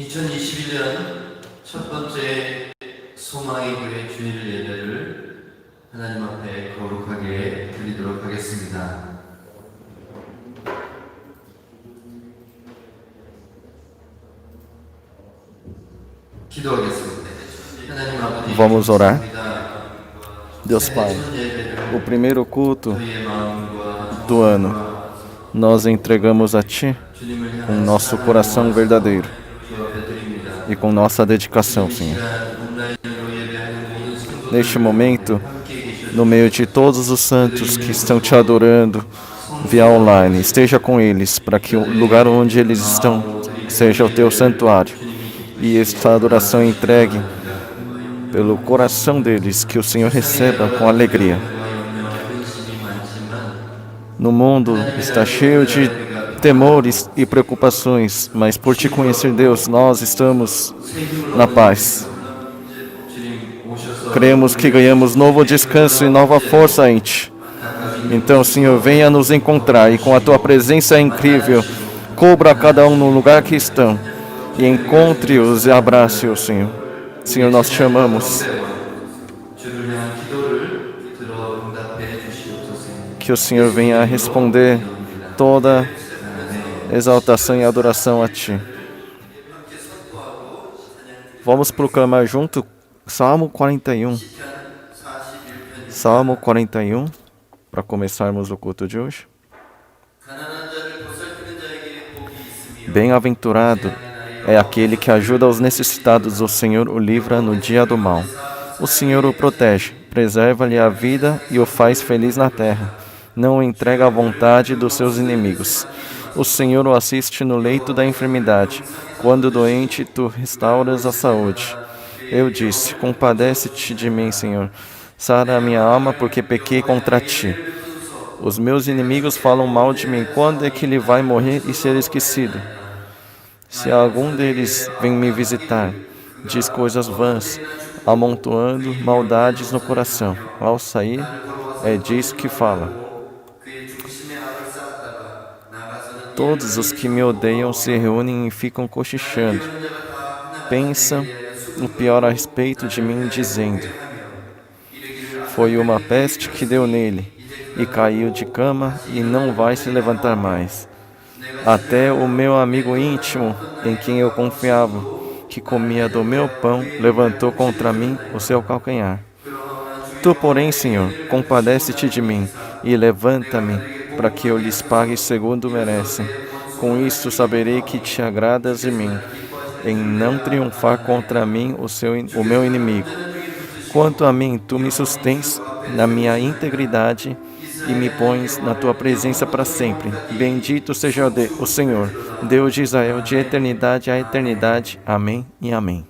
2021년 첫 번째 소망의 교회 주일 예배를 하나님 앞에 거룩하게 드리도록 하겠습니다. 기도하겠습니다. 하나님 아버지, Vamos orar. Deus Pai, o primeiro culto do ano, nós entregamos a Ti com nosso coração verdadeiro e com nossa dedicação, Senhor. Neste momento, no meio de todos os santos que estão Te adorando via online, esteja com eles, para que o lugar onde eles estão seja o Teu santuário e esta adoração entregue pelo coração deles, que o Senhor receba com alegria. No mundo está cheio de temores e preocupações, mas por Te conhecer, Deus, nós estamos na paz. Cremos que ganhamos novo descanso e nova força em Ti. Então, Senhor, venha nos encontrar e com a Tua presença incrível, cubra cada um no lugar que estão e encontre-os e abrace-os, Senhor. Senhor, nós Te amamos. Que o Senhor venha a responder toda exaltação e adoração a Ti. Vamos proclamar junto Salmo 41. Salmo 41, para começarmos o culto de hoje. Bem-aventurado é aquele que ajuda os necessitados, o Senhor o livra no dia do mal. O Senhor o protege, preserva-lhe a vida e o faz feliz na terra. Não o entrega à vontade dos seus inimigos. O Senhor o assiste no leito da enfermidade. Quando doente, Tu restauras a saúde. Eu disse, compadece-te de mim, Senhor. Sara a minha alma, porque pequei contra Ti. Os meus inimigos falam mal de mim. Quando é que ele vai morrer e ser esquecido? Se algum deles vem me visitar, diz coisas vãs, amontoando maldades no coração. Ao sair, é disso que fala. Todos os que me odeiam se reúnem e ficam cochichando. Pensam o pior a respeito de mim, dizendo: foi uma peste que deu nele, e caiu de cama e não vai se levantar mais. Até o meu amigo íntimo, em quem eu confiava, que comia do meu pão, levantou contra mim o seu calcanhar. Tu, porém, Senhor, compadece-te de mim e levanta-me, para que eu lhes pague segundo merecem. Com isto saberei que Te agradas de mim, em não triunfar contra mim o meu inimigo. Quanto a mim, Tu me sustens na minha integridade e me pões na Tua presença para sempre. Bendito seja o Senhor, Deus de Israel, de eternidade a eternidade. Amém e amém.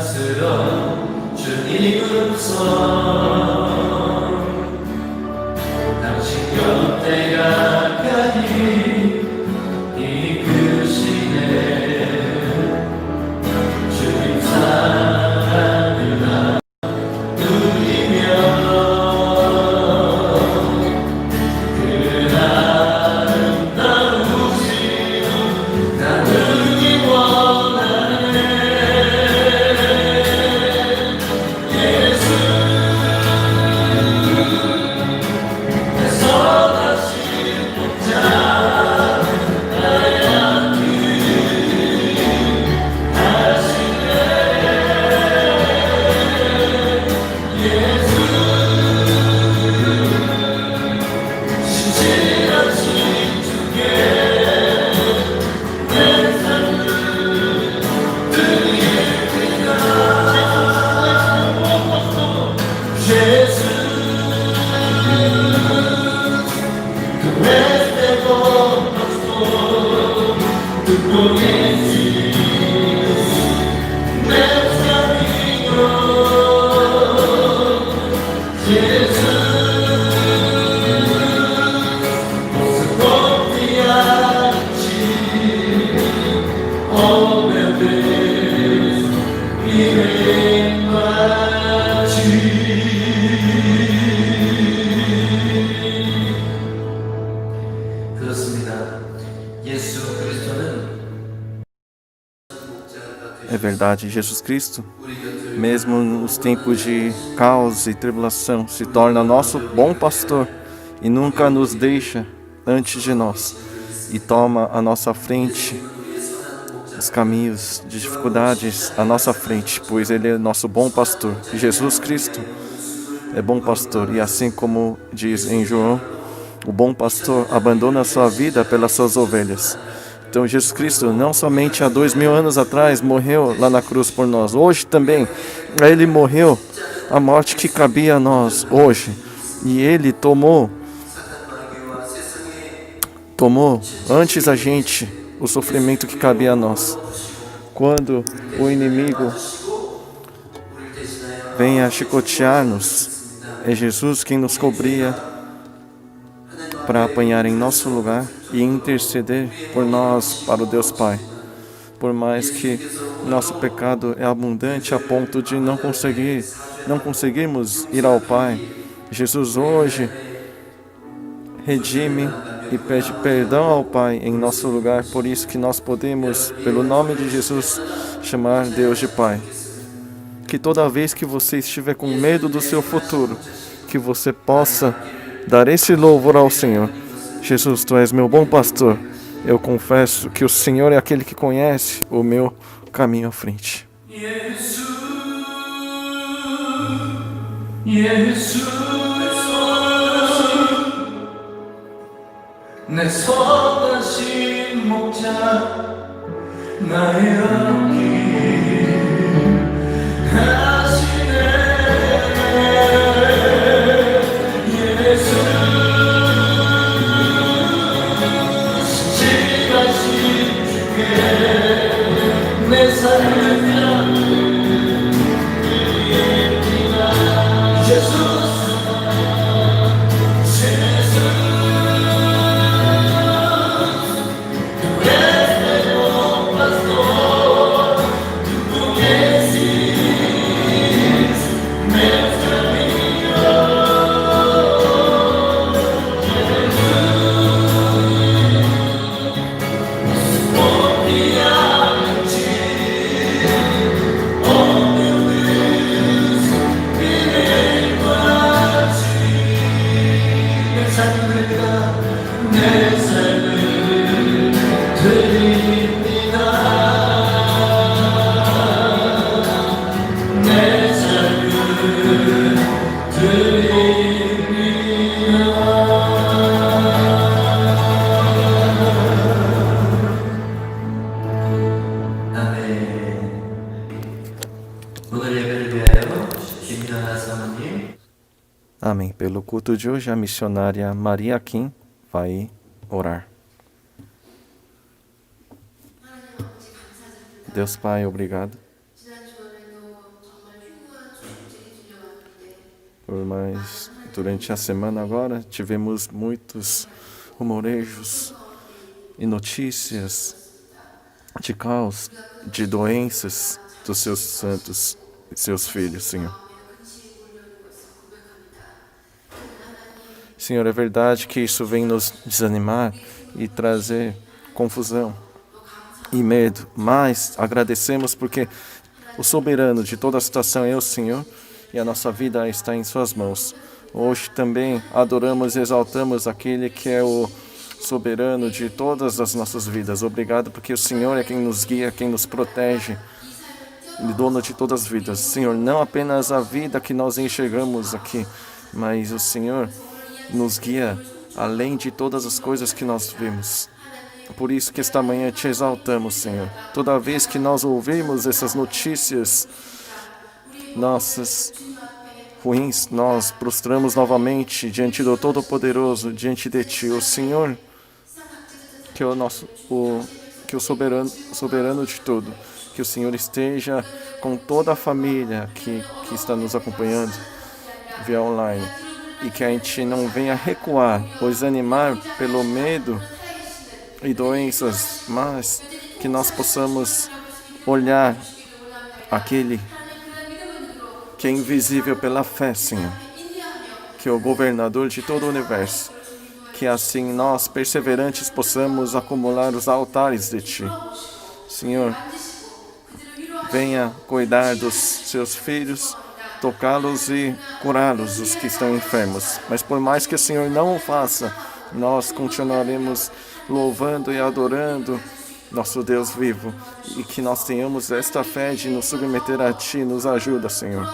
사랑스러운 주님 손 당신 곁에 가까이 이끄시네 주님 사랑을 나 누리며 그 아름다우신 나누기 원하네 예수 내 선하신 목자 나의 하시네 예수 신실하신 주께 내 삶을 드립니다 예수 tu este bom pastor tu conheces meus caminhos Jesus posso confiar em ti oh meu Deus irei para ti 그렇습니다. 예수 그리스도는 É verdade, Jesus Cristo, 우리 곁을 mesmo nos tempos de caos e tribulação, se torna nosso bom pastor e nunca nos deixa antes de nós e toma à nossa frente os caminhos de dificuldades à nossa frente, pois Ele é nosso bom pastor. Jesus Cristo é bom pastor e assim como diz em João, o bom pastor abandona a sua vida pelas suas ovelhas. Então Jesus Cristo não somente há 2000 anos atrás morreu lá na cruz por nós, hoje também Ele morreu a morte que cabia a nós hoje e Ele tomou antes a gente o sofrimento que cabia a nós. Quando o inimigo vem a chicotear-nos, é Jesus quem nos cobria para apanhar em nosso lugar e interceder por nós para o Deus Pai. Por mais que nosso pecado é abundante a ponto de não conseguirmos ir ao Pai, Jesus hoje redime e pede perdão ao Pai em nosso lugar, por isso que nós podemos, pelo nome de Jesus, chamar Deus de Pai. Que toda vez que você estiver com medo do seu futuro, que você possa dar esse louvor ao Senhor. Jesus, Tu és meu bom pastor. Eu confesso que o Senhor é aquele que conhece o meu caminho à frente. 예수 예수 내 선하신 목자 나의 앞길 하시네 예수 신실하신 주께 내 삶을 Jesus 드립니다. 내 삶을 드립니다. 아멘. 오늘 예배를 위하여 김연아 사모님. Amém. Pelo culto de hoje, a missionária Maria Kim vai orar. Deus Pai, obrigado por mais. Durante a semana agora, tivemos muitos rumorejos e notícias de caos, de doenças dos seus santos e seus filhos, Senhor. Senhor, é verdade que isso vem nos desanimar e trazer confusão e medo, mas agradecemos porque o soberano de toda a situação é o Senhor e a nossa vida está em suas mãos. Hoje também adoramos e exaltamos aquele que é o soberano de todas as nossas vidas. Obrigado porque o Senhor é quem nos guia, quem nos protege, e dono de todas as vidas. Senhor, não apenas a vida que nós enxergamos aqui, mas o Senhor nos guia além de todas as coisas que nós vemos. Por isso que esta manhã te exaltamos, Senhor. Toda vez que nós ouvimos essas notícias nossas ruins, nós prostramos novamente diante do Todo-Poderoso, diante de Ti, o Senhor, que é o soberano de tudo. Que o Senhor esteja com toda a família que está nos acompanhando via online. E que a gente não venha recuar ou desanimar pelo medo e doenças, mas que nós possamos olhar aquele que é invisível pela fé, Senhor, que é o governador de todo o universo. Que assim nós, perseverantes, possamos acumular os altares de Ti. Senhor, venha cuidar dos seus filhos, tocá-los e curá-los, os que estão enfermos. Mas por mais que o Senhor não o faça, nós continuaremos louvando e adorando nosso Deus vivo. E que nós tenhamos esta fé de nos submeter a Ti. Nos ajuda, Senhor.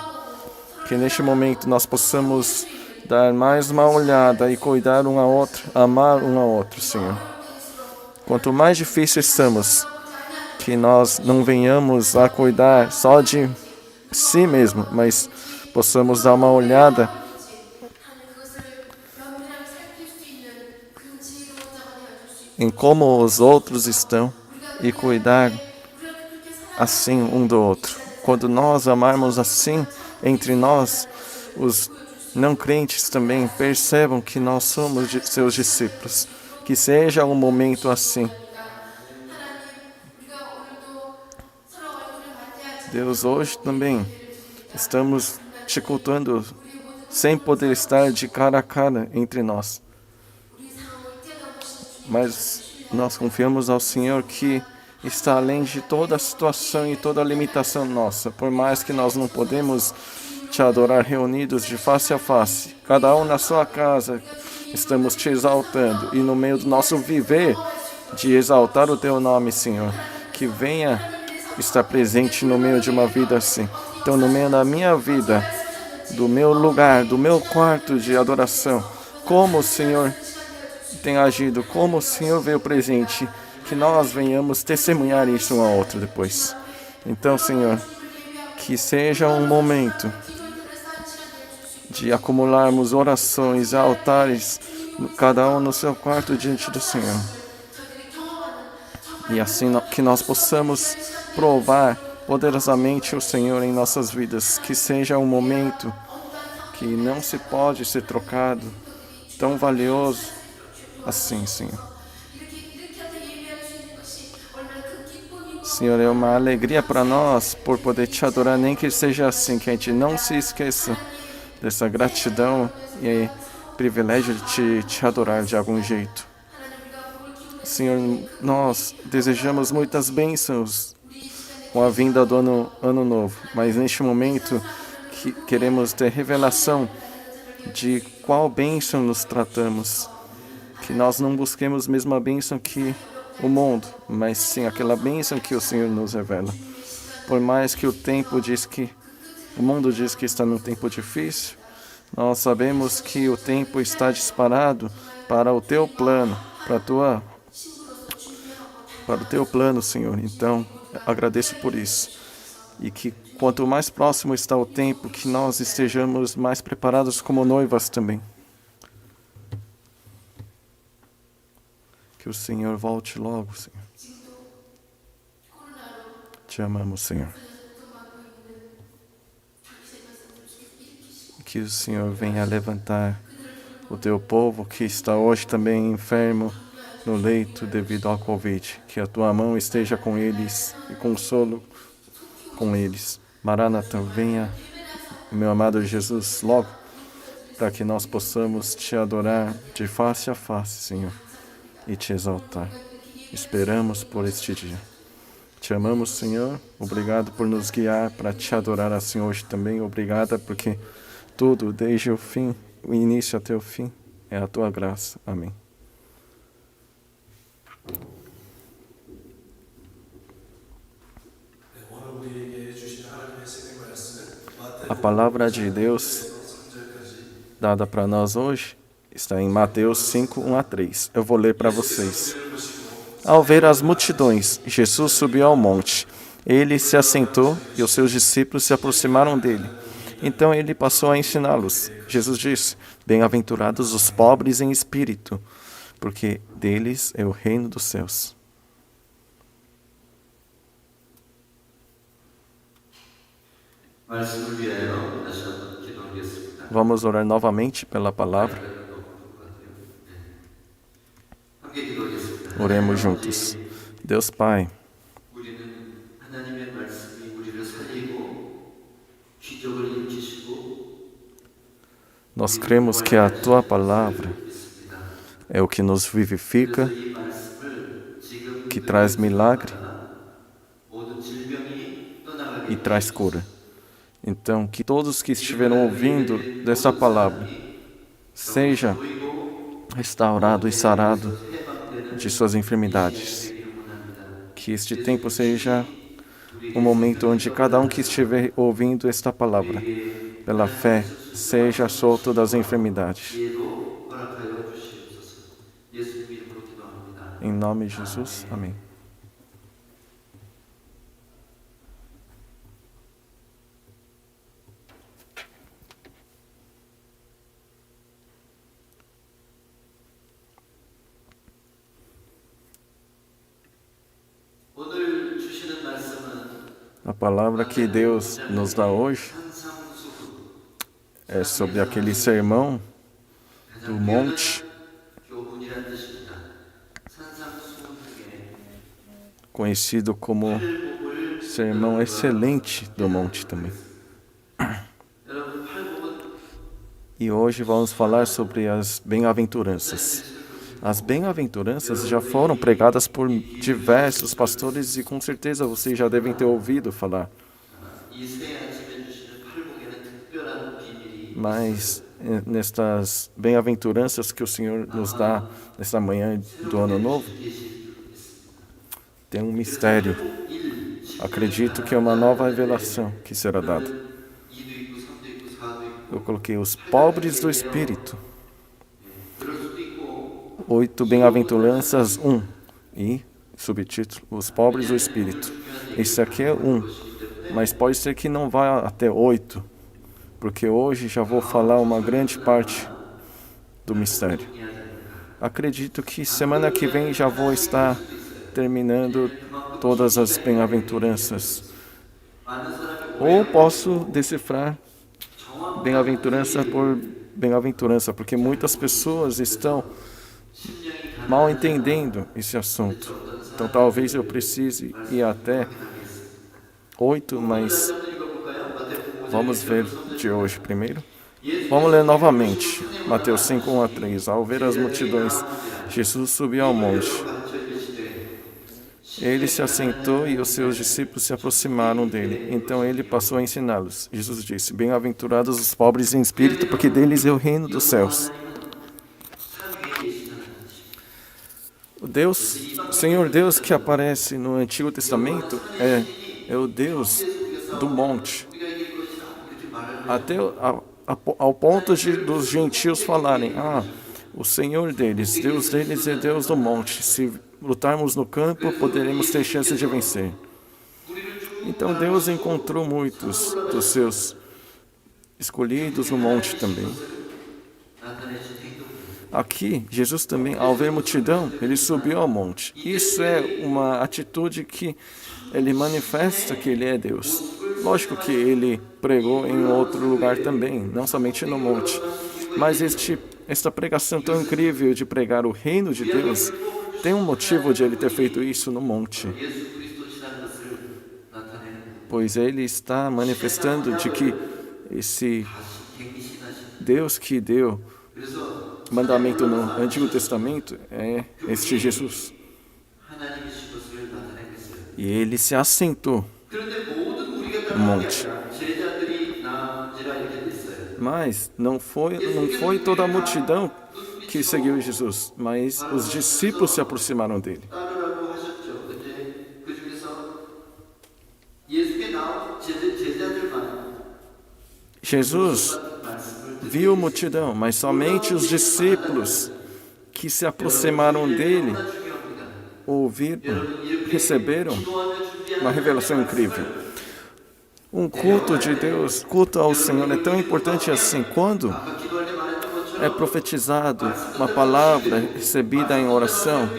Que neste momento nós possamos dar mais uma olhada e cuidar um ao outro, amar um ao outro, Senhor. Quanto mais difícil estamos, que nós não venhamos a cuidar só de si mesmo, mas possamos dar uma olhada em como os outros estão e cuidar assim um do outro. Quando nós amarmos assim entre nós, os não crentes também percebam que nós somos seus discípulos. Que seja um momento assim. Deus, hoje também estamos te cultuando sem poder estar de cara a cara entre nós. Mas nós confiamos ao Senhor que está além de toda a situação e toda a limitação nossa. Por mais que nós não podemos te adorar reunidos de face a face, cada um na sua casa, estamos te exaltando. E no meio do nosso viver, de exaltar o Teu nome, Senhor, que venha estar presente no meio de uma vida assim. Então, no meio da minha vida, do meu lugar, do meu quarto de adoração, como o Senhor tem agido, como o Senhor veio presente, que nós venhamos testemunhar isso um ao outro depois. Então, Senhor, que seja um momento de acumularmos orações, altares, cada um no seu quarto diante do Senhor. E assim que nós possamos provar poderosamente o Senhor em nossas vidas. Que seja um momento que não se pode ser trocado, tão valioso assim, Senhor. Senhor, é uma alegria para nós por poder te adorar, nem que seja assim, que a gente não se esqueça dessa gratidão e privilégio de te adorar de algum jeito. Senhor, nós desejamos muitas bênçãos com a vinda do ano novo, mas neste momento queremos ter revelação de qual bênção nos tratamos, que nós não busquemos a mesma bênção que o mundo, mas sim aquela bênção que o Senhor nos revela. Por mais que o mundo diz que está num tempo difícil, nós sabemos que o tempo está disparado para o teu plano, para o teu plano, Senhor. Então, agradeço por isso. E que quanto mais próximo está o tempo, que nós estejamos mais preparados como noivas também. Que o Senhor volte logo, Senhor. Te amamos, Senhor. Que o Senhor venha levantar o teu povo que está hoje também enfermo no leito devido ao Covid. Que a tua mão esteja com eles e consolo com eles. Maranata, venha, meu amado Jesus, logo, para que nós possamos te adorar de face a face, Senhor, e te exaltar. Esperamos por este dia. Te amamos, Senhor. Obrigado por nos guiar para te adorar assim hoje também. Obrigada porque tudo, desde o fim, o início até o fim, é a tua graça. Amém. A palavra de Deus dada para nós hoje está em Mateus 5, 1-3. Eu vou ler para vocês. Ao ver as multidões, Jesus subiu ao monte. Ele se assentou e os seus discípulos se aproximaram dele. Então ele passou a ensiná-los. Jesus disse: Bem-aventurados os pobres em espírito, porque deles é o reino dos céus. Vamos orar novamente pela palavra. Oremos juntos. Deus Pai, nós cremos que a tua palavra é o que nos vivifica, que traz milagre e traz cura. Então, que todos que estiveram ouvindo dessa palavra seja restaurado e sarado de suas enfermidades. Que este tempo seja um momento onde cada um que estiver ouvindo esta palavra, pela fé, seja solto das enfermidades. Em nome de Jesus, amém. A palavra que Deus nos dá hoje é sobre aquele sermão do monte, conhecido como sermão excelente do monte também. E hoje vamos falar sobre as bem-aventuranças. As bem-aventuranças já foram pregadas por diversos pastores e com certeza vocês já devem ter ouvido falar. Mas nestas bem-aventuranças que o Senhor nos dá nesta manhã do Ano Novo, tem um mistério. Acredito que é uma nova revelação que será dada. Eu coloquei os pobres do Espírito. 8 bem-aventuranças 1 e subtítulo, os pobres do Espírito. Esse aqui é 1, mas pode ser que não vá até 8, porque hoje já vou falar uma grande parte do mistério. Acredito que semana que vem já vou estar terminando todas as bem-aventuranças. Ou posso decifrar bem-aventurança por bem-aventurança, porque muitas pessoas estão mal entendendo esse assunto. Então talvez eu precise ir até 8, mas vamos ver de hoje primeiro. Vamos ler novamente. Mateus 5, 1-3. Ao ver as multidões, Jesus subiu ao monte. Ele se assentou e os seus discípulos se aproximaram dele. Então ele passou a ensiná-los. Jesus disse: Bem-aventurados os pobres em espírito, porque deles é o reino dos céus. Deus, Senhor Deus que aparece no Antigo Testamento é o Deus do monte. Até ao ponto dos gentios falarem, o Senhor deles é Deus do monte. Se lutarmos no campo, poderemos ter chance de vencer. Então Deus encontrou muitos dos seus escolhidos no monte também. Aqui, Jesus também, ao ver multidão, ele subiu ao monte. Isso é uma atitude que ele manifesta que ele é Deus. Lógico que ele pregou em outro lugar também, não somente no monte. Mas esta pregação tão incrível de pregar o reino de Deus tem um motivo de ele ter feito isso no monte. Pois ele está manifestando de que esse Deus que deu mandamento no Antigo Testamento é este Jesus. E ele se assentou no monte. Mas não foi toda a multidão que seguiu Jesus, mas os discípulos se aproximaram dele. Jesus viu a multidão, mas somente os discípulos que se aproximaram dele ouviram, receberam uma revelação incrível. Um culto de Deus, culto ao Senhor é tão importante assim. Quando é profetizado uma palavra recebida em oração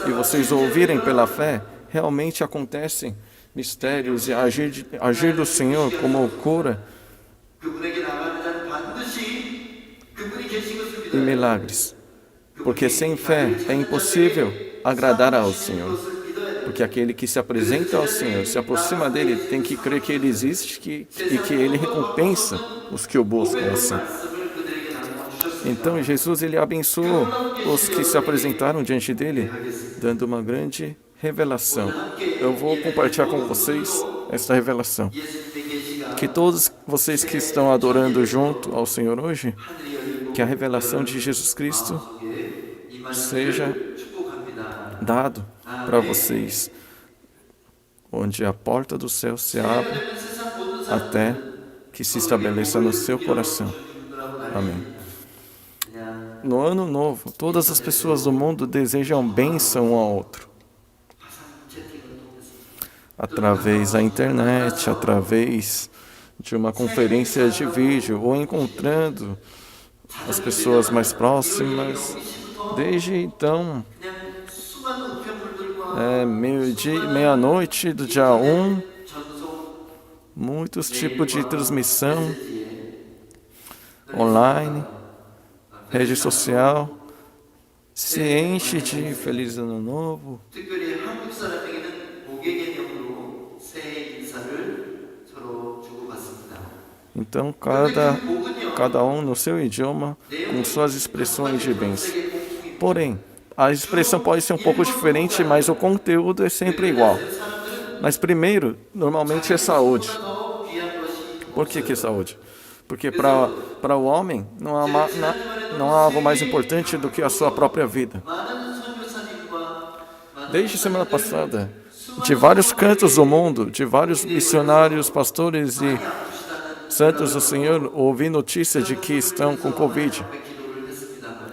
e vocês ouvirem pela fé, realmente acontecem mistérios e agir do Senhor como cura e milagres. Porque sem fé é impossível agradar ao Senhor. Porque aquele que se apresenta ao Senhor, se aproxima dele, tem que crer que ele existe e que ele recompensa os que o buscam assim. Então Jesus ele abençoou os que se apresentaram diante dele, dando uma grande revelação. Eu vou compartilhar com vocês esta revelação. Que todos vocês que estão adorando junto ao Senhor hoje, que a revelação de Jesus Cristo seja dado para vocês, onde a porta do céu se abre até que se estabeleça no seu coração. Amém. No ano novo, todas as pessoas do mundo desejam bênção um ao outro. Através da internet, através de uma conferência de vídeo, ou encontrando as pessoas mais próximas. Desde então, meia-noite do dia 1, muitos tipos de transmissão online, rede social, se enche de Feliz Ano Novo. Então, cada um no seu idioma, com suas expressões de bênção. Porém, a expressão pode ser um pouco diferente, mas o conteúdo é sempre igual. Mas primeiro, normalmente é saúde. Por que é saúde? Porque para o homem não há algo mais importante do que a sua própria vida. Desde semana passada, de vários cantos do mundo, de vários missionários, pastores e santos do Senhor, ouvi notícia de que estão com Covid.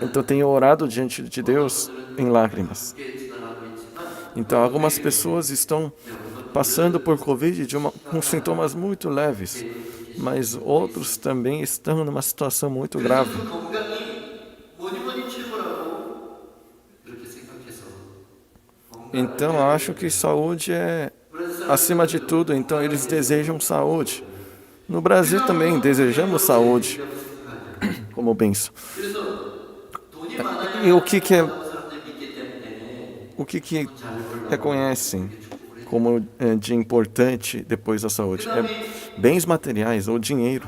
Então tenho orado diante de Deus em lágrimas. Então algumas pessoas estão passando por Covid com sintomas muito leves, mas outros também estão numa situação muito grave. Então acho que saúde é acima de tudo, então eles desejam saúde. No Brasil também desejamos saúde como bênção. E o que reconhecem como de importante depois da saúde? É bens materiais ou dinheiro.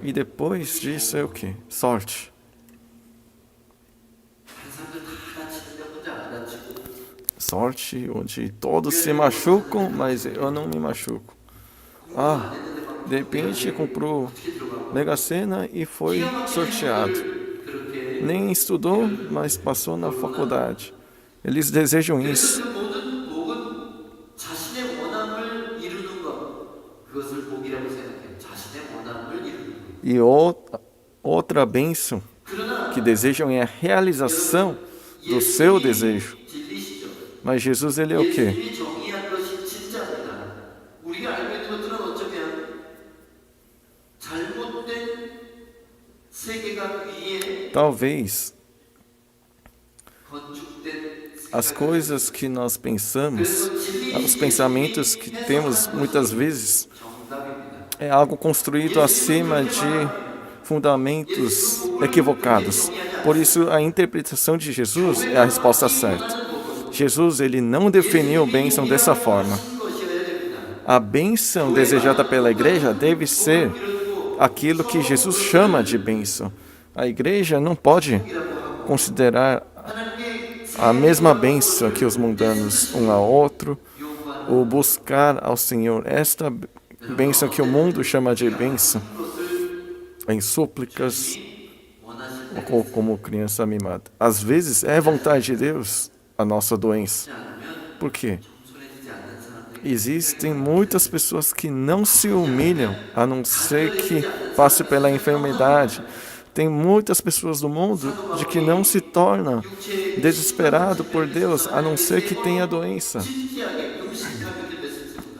E depois disso é o quê? Sorte. Sorte onde todos se machucam, mas eu não me machuco. De repente comprou Mega Sena e foi sorteado. nem estudou, mas passou na faculdade. Eles desejam isso. 그래서 그 모든 복은 자신의 원함을 이루는 것, 그것을 복이라고 생각해요. 자신의 원함을 이루는 것. E outra bênção 그러나 que desejam é a realização do seu desejo. 진리시죠. Mas Jesus, ele é o quê? 예수님이 정의한 것이 진짜입니다. 우리가 알고 있는 것들은 어쩌면 잘못된 세계관 위에 Talvez 건축된 as coisas que nós pensamos, os pensamentos que temos muitas vezes, 정답입니다. é algo construído acima de fundamentos equivocados. Por isso, a interpretação de Jesus é a resposta certa. Jesus, ele não definiu bênção dessa forma. 것이어야 됩니다. A bênção desejada pela igreja deve ser aquilo que Jesus chama de bênção. A igreja não pode considerar a mesma bênção que os mundanos um ao outro, ou buscar ao Senhor esta bênção que o mundo chama de bênção, em súplicas, ou como criança mimada. Às vezes é vontade de Deus a nossa doença. Por quê? Existem muitas pessoas que não se humilham a não ser que passe pela enfermidade. Tem muitas pessoas do mundo de que não se tornam desesperado por Deus a não ser que tenha doença.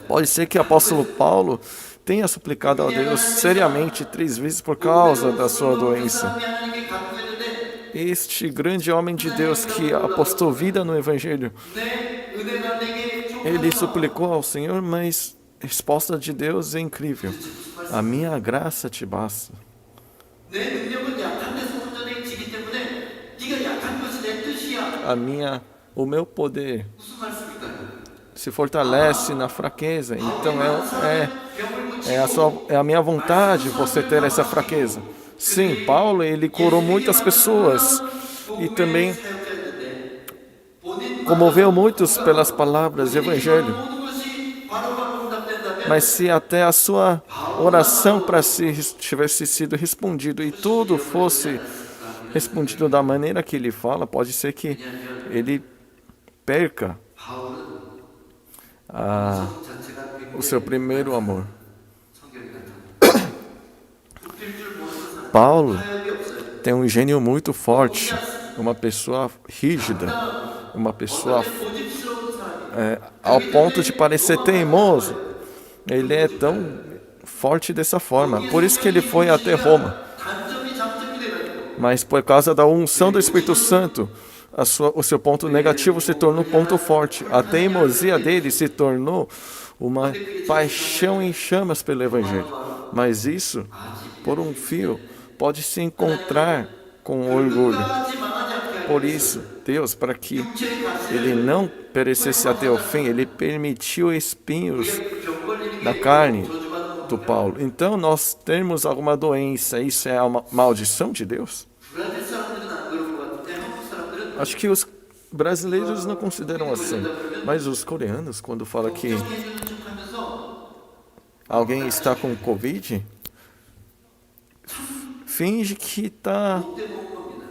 Pode ser que o apóstolo Paulo tenha suplicado a Deus seriamente 3 vezes por causa da sua doença. Este grande homem de Deus que apostou vida no Evangelho, ele suplicou ao Senhor, mas a resposta de Deus é incrível. A minha graça te basta. 내 능력은 약한 데서 온전해지기 때문에 네가 약한 것이 내 뜻이야. O meu poder 무슨 말씀일까요? se fortalece na fraqueza. Então é a minha vontade você ter essa fraqueza. Sim, Paulo, ele curou muitas pessoas e também comoveu muitos pelas palavras do Evangelho. 모든 것이 바로바로 응답된다면 Mas se até a sua oração para si tivesse sido respondido e tudo fosse respondido da maneira que ele fala, pode ser que ele perca 바울은 자체가 o seu primeiro amor. 성경에 나타납니다. 굽힐 줄 모르는 사람, Paulo 타협이 없어요. tem um gênio muito forte, uma pessoa rígida, uma pessoa 고집스러운 사람이 ao ponto de parecer teimoso. Ele é tão forte dessa forma. Por isso que ele foi até Roma. 단점이 장점이 돼가지고 Mas por causa da unção do Espírito Santo, o seu ponto negativo se tornou ponto forte. A teimosia dele se tornou uma paixão em chamas pelo Evangelho. Mas isso, por um fio, pode se encontrar com orgulho. 끝까지 망하지 않게 Por isso, Deus, para que 육체의 가시를 ele não perecesse até o fim, ele permitiu espinhos 병 걸리는 na 게 carne 저주받는 do 겁니다. Paulo. Então, nós temos alguma doença, isso é uma maldição de Deus? 브라질 사람들은 안 그런 것 같은데 한국 사람들은 Acho que os brasileiros não consideram assim, mas os coreanos, quando falam que 걱정해주는 척하면서 alguém está com Covid, finge que está 못 되고 온 겁니다.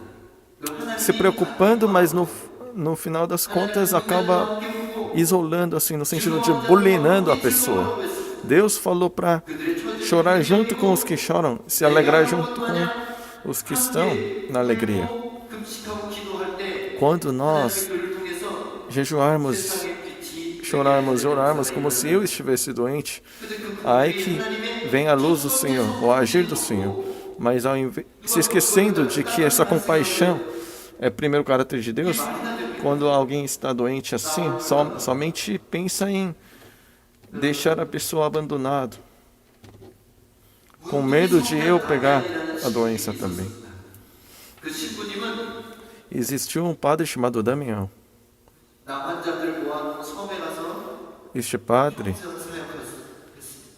하나님이 se preocupando, mas no final das contas acaba isolando, assim, no sentido de bulinando a pessoa. Deus falou para chorar junto com os que choram, se alegrar junto com os que estão na alegria. 금식하고 기도할 때 Quando nós 그를 통해서 jejuarmos, 세상의 빛이 chorarmos e orarmos como se eu estivesse doente, aí que vem a luz do Senhor, o agir do Senhor. Mas se esquecendo de que essa compaixão é primeiro caráter de Deus, quando alguém está doente assim, somente pensa em deixar a pessoa abandonada, com medo de eu pegar a doença também. 그 신부님은 Existiu um padre chamado Damião. 나 환자들 모아놓은 섬에 가서 Este padre, 사역했어요.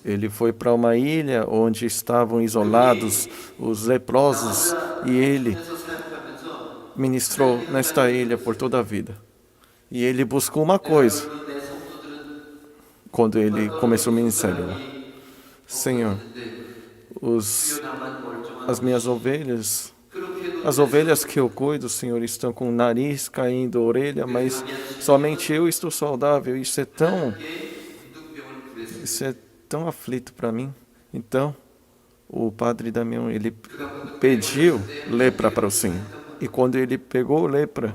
ele foi para uma ilha onde estavam isolados os leprosos e ele 그래서 사역하면서 ministrou nesta ilha por toda a vida. E ele buscou uma coisa 내 성도들은 quando ele começou o ministério lá. Senhor, 근데 as 나만 멀쩡한 minhas ovelhas 그렇게도 As ovelhas que eu cuido, Senhor, estão com o nariz caindo, orelha, mas somente eu estou saudável. Isso é tão aflito para mim. Então, o padre Damião, ele pediu lepra para o Senhor. E quando ele pegou lepra,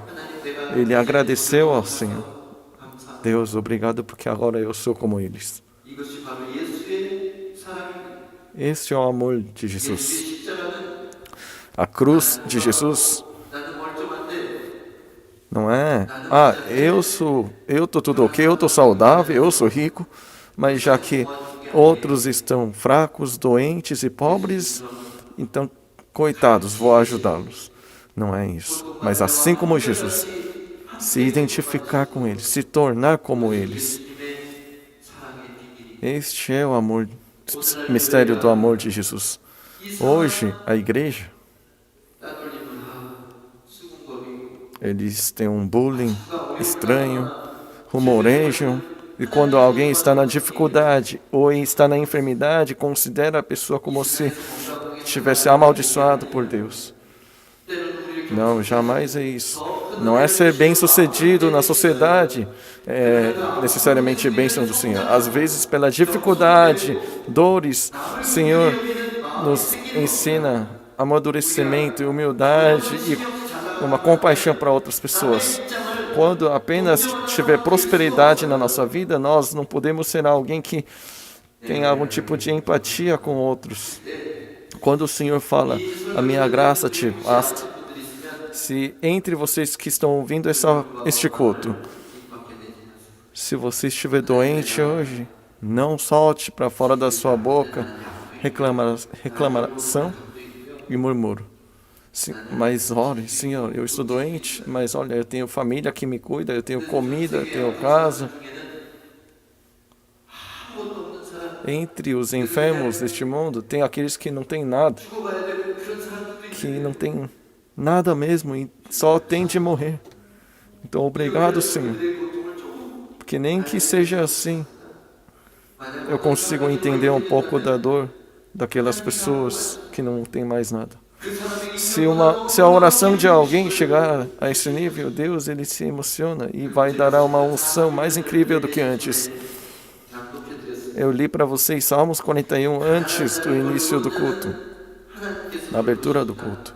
ele agradeceu ao Senhor. Deus, obrigado porque agora eu sou como eles. 이것이 바로 예수의 사랑입니다. Este é o amor de 예수의 Jesus. 십자가는 A cruz de Jesus 나는 멀쩡한데 não é, eu tô tudo ok, eu tô saudável, eu sou rico, mas já que outros estão fracos, doentes e pobres, então, coitados, vou ajudá-los. Não é isso. Mas assim como Jesus, se identificar com eles, se tornar como eles. Este é o amor, mistério do amor de Jesus. Hoje, a igreja, eles têm um bullying estranho, rumorejam, e quando alguém está na dificuldade ou está na enfermidade, considera a pessoa como se estivesse amaldiçoado por Deus. Não, jamais é isso. Não é ser bem-sucedido na sociedade, necessariamente bênção do Senhor. Às vezes, pela dificuldade, dores, o Senhor nos ensina amadurecimento e humildade e uma compaixão para outras pessoas. Quando apenas tiver prosperidade na nossa vida, nós não podemos ser alguém que tem algum tipo de empatia com outros. Quando o Senhor fala, a minha graça te basta, se entre vocês que estão ouvindo este culto, se você estiver doente hoje, não solte para fora da sua boca reclamação e murmúrio. Sim, mas ore, Senhor, eu estou doente, mas olha, eu tenho família que me cuida, eu tenho comida, eu tenho casa. Entre os enfermos deste mundo, tem aqueles que não têm nada, que não têm nada mesmo e só tem de morrer. Então, obrigado, Senhor, porque nem que seja assim, eu consigo entender um pouco da dor daquelas pessoas que não têm mais nada. Se a oração de alguém chegar a esse nível, Deus, ele se emociona e vai dar uma unção mais incrível do que antes. Eu li para vocês Salmos 41 antes do início do culto, na abertura do culto.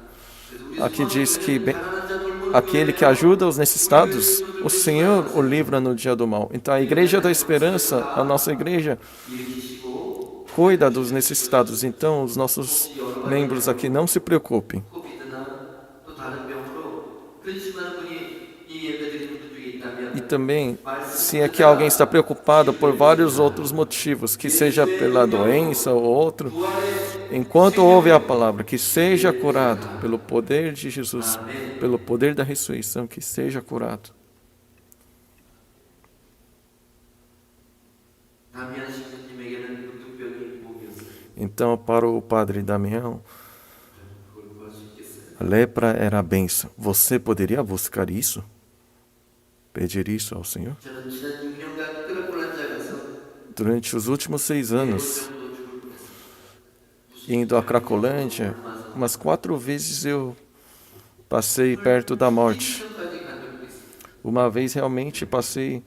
Aqui diz que aquele que ajuda os necessitados, o Senhor o livra no dia do mal. Então a Igreja da Esperança, a nossa igreja, cuida dos necessitados. Então os nossos membros aqui não se preocupem. E também, se é que alguém está preocupado por vários outros motivos, que seja pela doença ou outro, enquanto ouve a palavra, que seja curado pelo poder de Jesus, pelo poder da ressurreição, que seja curado. Então, para o padre Damião, a lepra era a bênção. Você poderia buscar isso? Pedir isso ao Senhor? Durante os últimos 6 anos, indo a Cracolândia, umas 4 vezes eu passei perto da morte. Uma vez realmente passei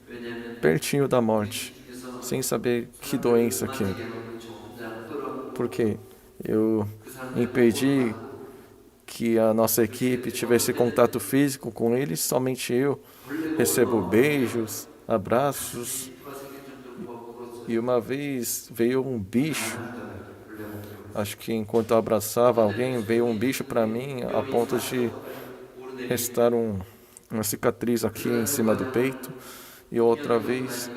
pertinho da morte, sem saber que doença que era. Porque eu impedi que a nossa equipe tivesse contato físico com eles, somente eu recebo beijos, abraços. E uma vez veio um bicho, acho que enquanto eu abraçava alguém, veio um bicho para mim a ponto de restar uma cicatriz aqui em cima do peito. E outra vez,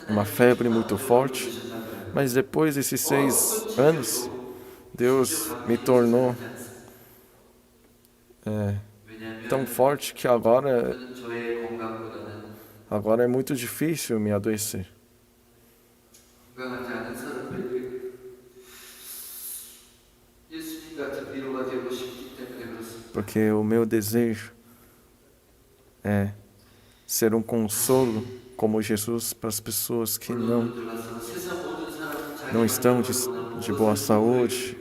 uma febre muito forte. Mas depois desses 6 anos, Deus me tornou tão forte que agora é muito difícil me adoecer. Porque o meu desejo é ser um consolo como Jesus para as pessoas que não estão de boa saúde.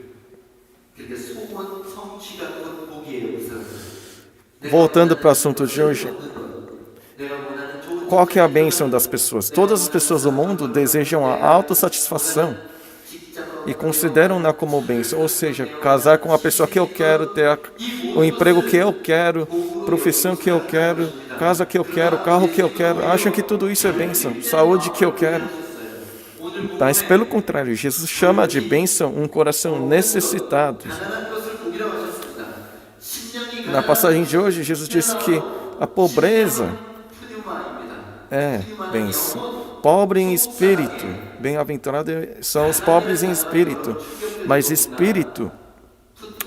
복이에요. 그 사람들. Voltando para o assunto de hoje, 내가 원하는 좋은 qual que é a bênção das pessoas? Todas as pessoas do mundo desejam a autossatisfação e consideram-na como bênção, ou seja, casar com a pessoa que eu quero, ter o emprego que eu quero, profissão que eu quero, casa que eu quero, carro que eu quero, acham que tudo isso é bênção, saúde que eu quero. Mas, pelo contrário, Jesus chama de bênção um coração necessitado. 가난한 것을 복이라고 하셨습니다. 심령이 Na passagem de hoje, Jesus disse que a pobreza 푸뉴마입니다. é bênção. Pobre em espírito, bem-aventurados são os pobres em espírito, mas espírito,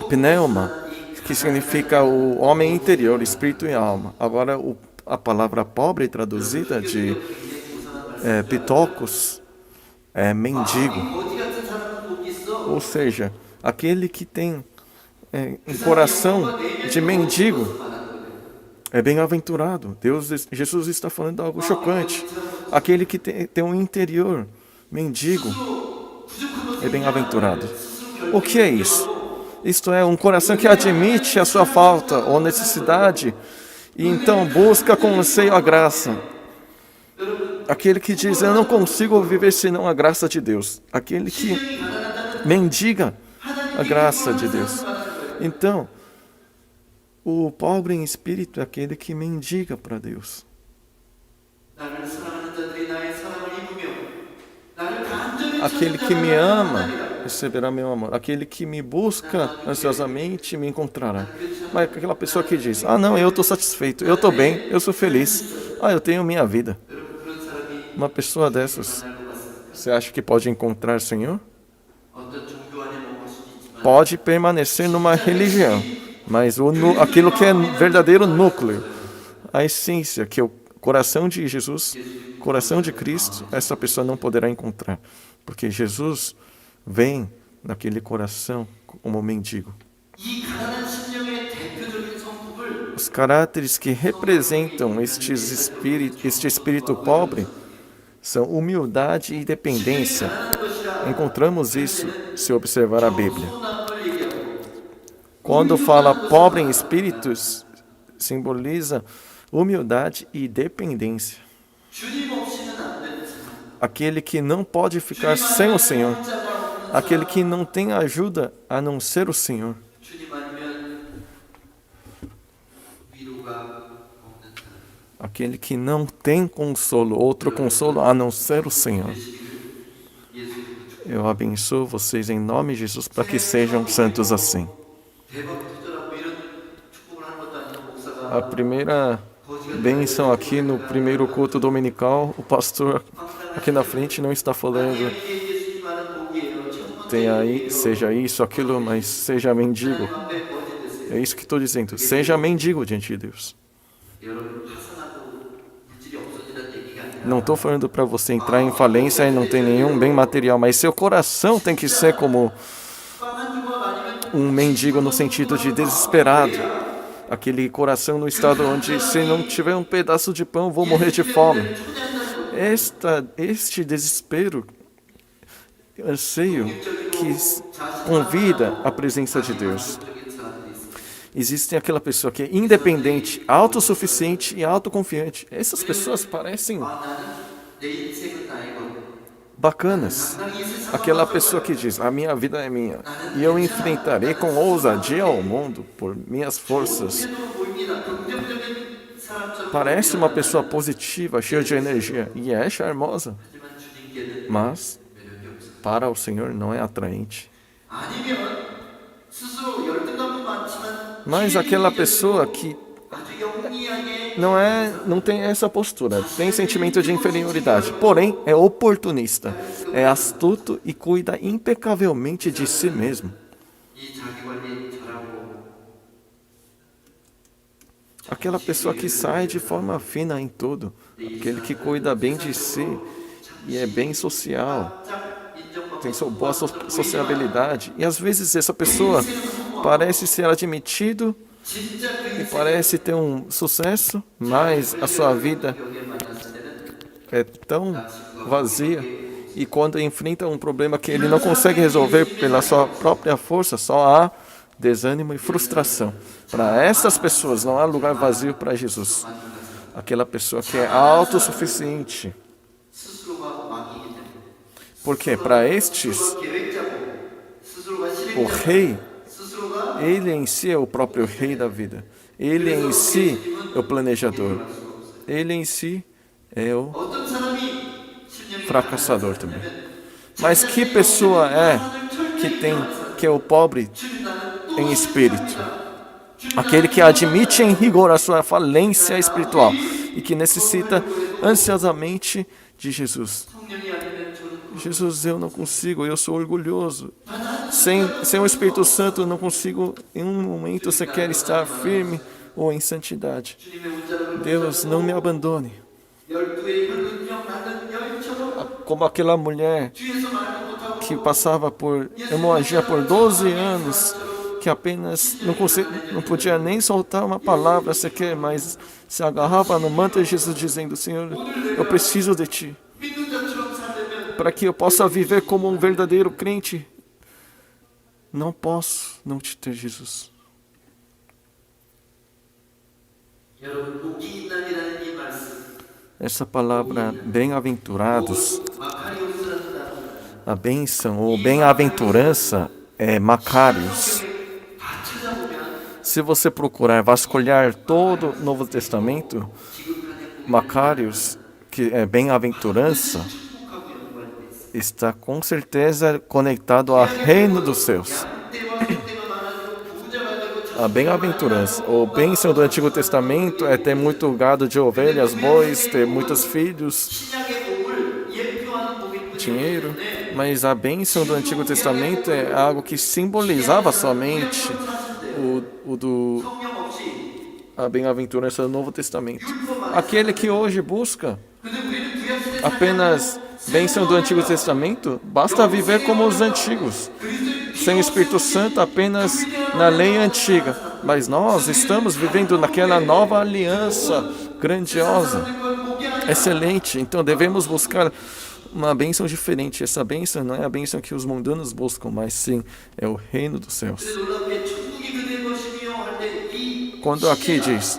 pneuma, que significa o homem interior, espírito e alma. Agora, a palavra pobre traduzida de pitocos é mendigo, 거지 같은 사람은 복이 있어. ou seja, aquele que tem um coração de mendigo é bem-aventurado. Jesus está falando algo chocante. Aquele que tem um interior mendigo é bem-aventurado. O que é isso? Isto é um coração que admite a sua falta ou necessidade e então busca com anseio a graça. Aquele que diz, eu não consigo viver senão a graça de Deus. Aquele que mendiga a graça de Deus. Então, o pobre em espírito é aquele que mendiga para Deus. 나를 사랑하는 자들이 나의 사랑을 입으며 나를 간절히 Aquele que me ama receberá meu amor. Aquele que me busca ansiosamente me encontrará. Mas aquela pessoa que diz, não, eu estou satisfeito, eu estou bem, eu sou feliz, eu tenho minha vida. 여러분 그런 사람이 Uma pessoa dessas, 만날 것 같습니다. você acha que pode encontrar o Senhor? 어떤 종교 안에 머물 수도 있지만 Pode permanecer numa religião, mas aquilo que é verdadeiro núcleo, a essência, que é o coração de Jesus, coração de Cristo, essa pessoa não poderá encontrar, porque Jesus vem naquele coração como mendigo. 이 가난한 심령의 대표적인 성품을 Os caráteres que representam este espírito pobre são humildade e dependência. Encontramos isso se observar a Bíblia. 소나무를 얘기하고 Quando fala pobre em espíritos, simboliza humildade e dependência. 주님 없이는 안 되는 사람. Aquele que não pode ficar sem o Senhor. Aquele que não tem ajuda a não ser o Senhor. 주님 아니면 위로가 없는 사람. Aquele que não tem consolo, outro consolo a não ser o Senhor. 예수 Eu abençoo vocês em nome de Jesus para que sejam santos assim. 대박 터져라고 이런 축복을 하는 것도 아니고 목사가 A primeira bênção aqui no primeiro culto dominical, o pastor aqui na frente não está falando 예수님 하는 복이에요. 첫 번째 tem aí, seja isso, aquilo, mas seja mendigo. 담배 거짓 됐어요. É isso que estou dizendo. Seja mendigo diante de Deus. 여러분 파산하고 물질이 없어지는 얘기가 아니라 Não estou falando para você entrar em falência e não ter nenhum bem material, mas seu coração tem que ser como 빵한 조각 아니면 um mendigo no sentido de desesperado. Aquele coração no estado onde se não tiver um pedaço de pão, vou morrer de fome. Este desespero, anseio que convida a presença de Deus. 적인 사람들이 있어요. Existe aquela pessoa que é independente, autossuficiente e autoconfiante. Essas pessoas parecem 나는 내 인생은 나의 것. bacanas. 당당히 이 세상 Aquela pessoa que diz, a minha vida é minha, e eu enfrentarei com ousadia ao mundo por minhas forças. 도 보입니다. 긍정적인 사람처럼 Parece uma pessoa positiva, cheia de energia, e é charmosa, 하지만 주님께는 mas 매력이 없어요. para o Senhor não é atraente. 아니면 스스로 열등감은 많지만 Mas aquela pessoa que 아주 영리하게 não tem essa postura, tem sentimento de inferioridade, porém é oportunista, é astuto e cuida impecavelmente de si mesmo. 이 자기 관리 잘하고 Aquela pessoa que sai de forma fina em tudo, aquele que cuida bem de si e é bem social, 짝 인정받고 tem sua boa sociabilidade, e às vezes essa pessoa parece ser admitido 진짜 그 e parece ter um sucesso, mas a sua vida 인격에 만났을 때는 é tão vazia, e quando enfrenta um problema que ele não consegue resolver pela sua própria força, só há desânimo e frustração. Para essas pessoas não há lugar vazio para Jesus. Aquela pessoa que é autossuficiente. 스스로가 왕이기 때문에. Porque para estes, 스스로가 계획자고 스스로가 o 실행자고 rei, 스스로가 ele em si é o próprio rei da vida. Ele em si é o planejador. Ele em si é o 어떤 사람이 심령이 fracassador também. Mas que pessoa é que é o pobre em espírito? Aquele que admite em rigor a sua falência espiritual e que necessita ansiosamente de Jesus. 성령이 아니면 저는 Jesus, eu não consigo, eu sou orgulhoso. Sem o Espírito Santo, eu não consigo em um momento sequer estar firme ou em santidade. 주님의 운자를 Deus, não me abandone. 12의 혈근병 나는 여인처럼 Como aquela mulher 뒤에서 말도 못하고 que passava por hemorragia por 12 anos, que apenas não podia nem soltar uma palavra sequer, mas se agarrava no manto de Jesus dizendo, Senhor, eu preciso de Ti, 믿는 자처럼 살려면 para que eu possa viver como um verdadeiro crente. Não posso não te ter, Jesus. 여러분 복이 있나니라는 이 말씀 Essa palavra, bem-aventurados, 마카리오스라는 단어 a bênção ou bem-aventurança é Macários. 다 찾아보면 Se você procurar vasculhar todo o Novo Testamento, Macários, que é bem-aventurança, 축복하고 연관돼 있어요. está com certeza conectado ao reino dos céus. 때와 속때가 많아지고 부자가 되고 A bem-aventurança, ou bênção do Antigo Testamento, é ter muito gado de ovelhas, bois, ter muitos filhos, 신약의 복을 예표하는 복일 dinheiro. Mas a bênção do Antigo Testamento é algo que simbolizava somente 성령 없이 a bem-aventurança do Novo Testamento. Aquele que hoje busca 근데 우리는 구약시대 apenas bênção do Antigo Testamento, basta viver como os antigos, sem o Espírito Santo, apenas na lei antiga. Mas nós estamos vivendo naquela nova aliança grandiosa, excelente. Então devemos buscar uma bênção diferente. Essa bênção não é a bênção que os mundanos buscam, mas sim é o reino dos céus. 놀랍게 천국이 그들의 것이며 할때이 Quando aqui diz,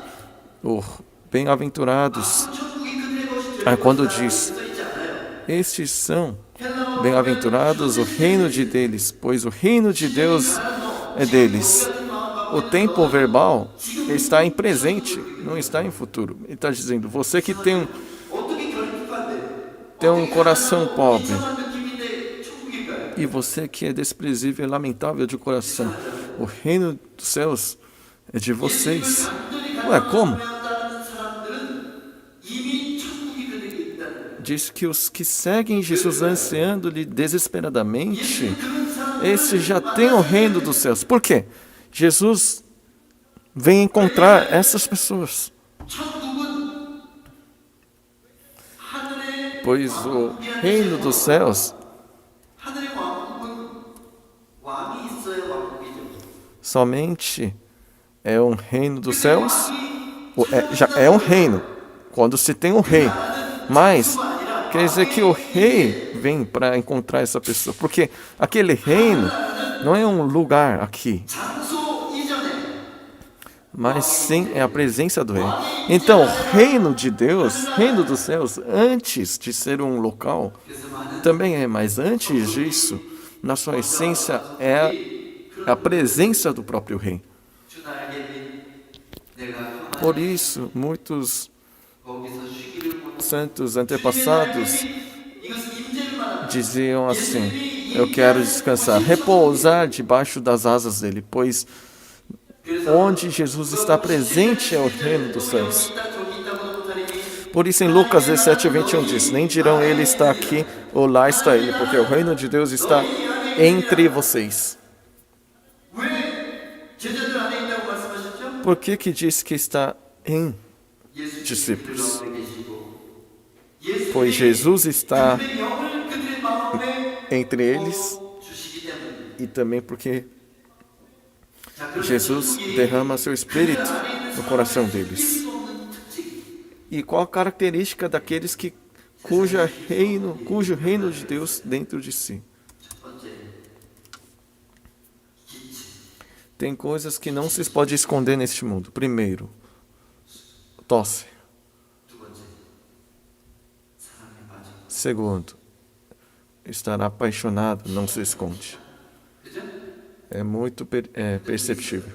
oh, bem-aventurados, 천국이 그들의 것이죠. quando diz, 써 있지 않아요. estes são bem-aventurados o reino de deles, pois o reino de Deus é deles. O tempo verbal está em presente, não está em futuro. Ele está dizendo, você que tem 어떻게 결핍한데 um coração pobre, 이상한 느낌인데 천국일까요? e você que é desprezível e lamentável de coração, o reino dos céus é de vocês. Ué, como? 다른 사람들은 이미 천국이 그들에게 있다는 Diz que os que seguem Jesus ansiando-lhe desesperadamente, esses já têm o reino dos céus. Por quê? Jesus vem encontrar essas pessoas. 천국은 하늘의 Pois o reino dos céus 하늘의 왕국은 왕이 있어야 왕국이죠. somente é um reino dos céus. Já é um reino, quando se tem um rei. Mas quer dizer que o rei vem para encontrar essa pessoa. Porque aquele reino não é um lugar aqui, 장소 이전에 mas sim é a presença do rei. Então, o reino de Deus, reino dos céus, antes de ser um local, também é, mas antes disso, na sua essência, é a presença do próprio rei. 주 나에게 내가 Por isso, muitos 거기서 쉬기를 원하는 santos antepassados 이것은 임재를 말하는 diziam assim, eu quero descansar, repousar debaixo das asas dele, pois onde Jesus está presente é o reino dos céus. 있다 저기 있다고도 못하리니 Por isso em Lucas 17:21 diz, nem dirão ele está aqui ou lá está ele, porque o reino de Deus está entre vocês. 왜 제자들 안에 있다고 말씀하셨죠? Por que diz que está em 예수님이 discípulos? 그들 가운데 계시고 Pois Jesus está 그들의 영을 그들의 마음에 entre eles 주시기 때문에 e também porque 자, 그러면 Jesus 천국이 derrama seu espírito 그 안에 있는 no coração 사람들이 deles. 수 없는 특징이 E qual a característica daqueles cujo reino de Deus dentro de si? 첫 번째 기침 Tem coisas que não se pode esconder neste mundo. Primeiro, tosse. 두 번째, 사랑에 빠진 것. Segundo, estar apaixonado não se esconde. 그죠? É muito perceptível.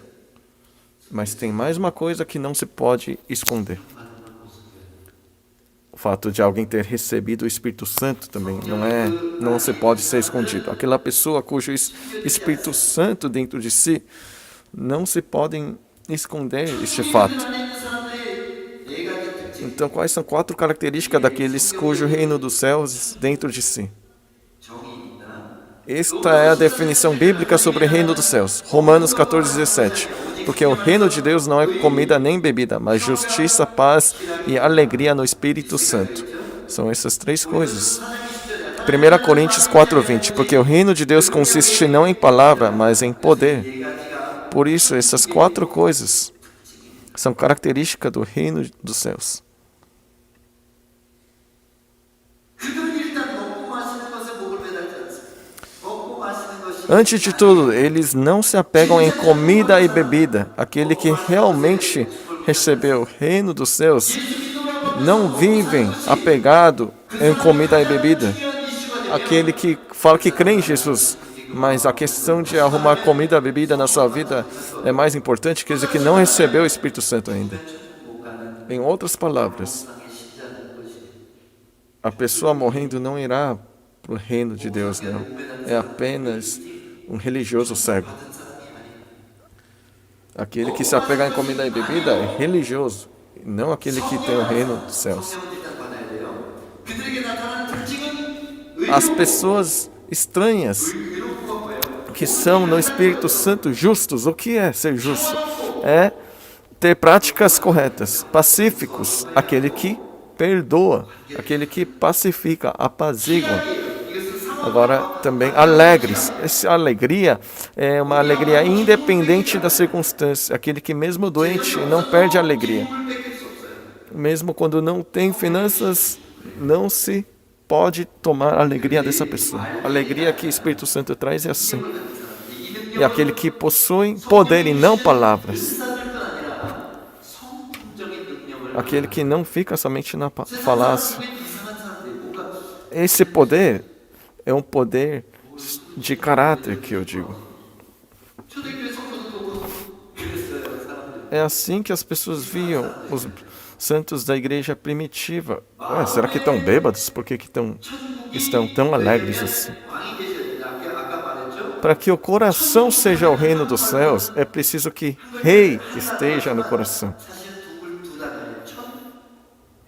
Mas tem mais uma coisa que não se pode esconder. O fato de alguém ter recebido o Espírito Santo também não se pode ser escondido. Aquela pessoa cujo Espírito Santo dentro de si, não se podem esconder este fato. 안에 있는 사람들이 네 가지 특징. Então, quais são 4 características daqueles cujo reino dos céus dentro de si? 정이 있다. Esta é a definição bíblica sobre o reino dos céus. Romanos 14:17. Porque o reino de Deus não é comida nem bebida, mas justiça, paz e alegria no Espírito Santo. São essas 3 coisas. 1 Coríntios 4:20. Porque o reino de Deus consiste não em palavra, mas em poder. Por isso, essas 4 coisas são características do reino dos céus. 그들은 일단 먹고 마시는 것에 목을 매달지 않습니다. 먹고 마시는 것이 Antes de tudo, eles não se apegam em comida e bebida. Aquele que realmente recebeu o reino dos céus não vivem apegado em comida e bebida. Aquele que fala que crê em Jesus, mas a questão de arrumar comida e bebida na sua vida é mais importante, quer dizer que não recebeu o Espírito Santo ainda. Em outras palavras, a pessoa morrendo não irá para o reino de Deus, não. É apenas um religioso cego. Aquele que se apega em comida e bebida é religioso, não aquele que tem o reino dos céus. 일단 받아야 돼요. 그들에게 나타나는 특징은 As pessoas estranhas que são no Espírito Santo justos. O que é ser justo? É ter práticas corretas, pacíficos, aquele que perdoa, aquele que pacifica, apazigua. Agora também alegres. Essa alegria é uma alegria independente da circunstância. Aquele que mesmo doente não perde a alegria. Mesmo quando não tem finanças, não se pode tomar a alegria dessa pessoa. A alegria que o Espírito Santo traz é assim. E aquele que possui poder e não palavras. Aquele que não fica somente na falácia. Esse poder é um poder de caráter, que eu digo. 초대교회 성도도 보고 그랬어요, 사람들. É assim que as pessoas viam os santos da igreja primitiva. Ué, será que estão bêbados? Por que estão tão alegres assim? 왕이 계셔야 돼요. 아까 말했죠? Para que o coração seja o reino dos céus, é preciso que rei esteja no coração. 사실 두 단어예요. 천,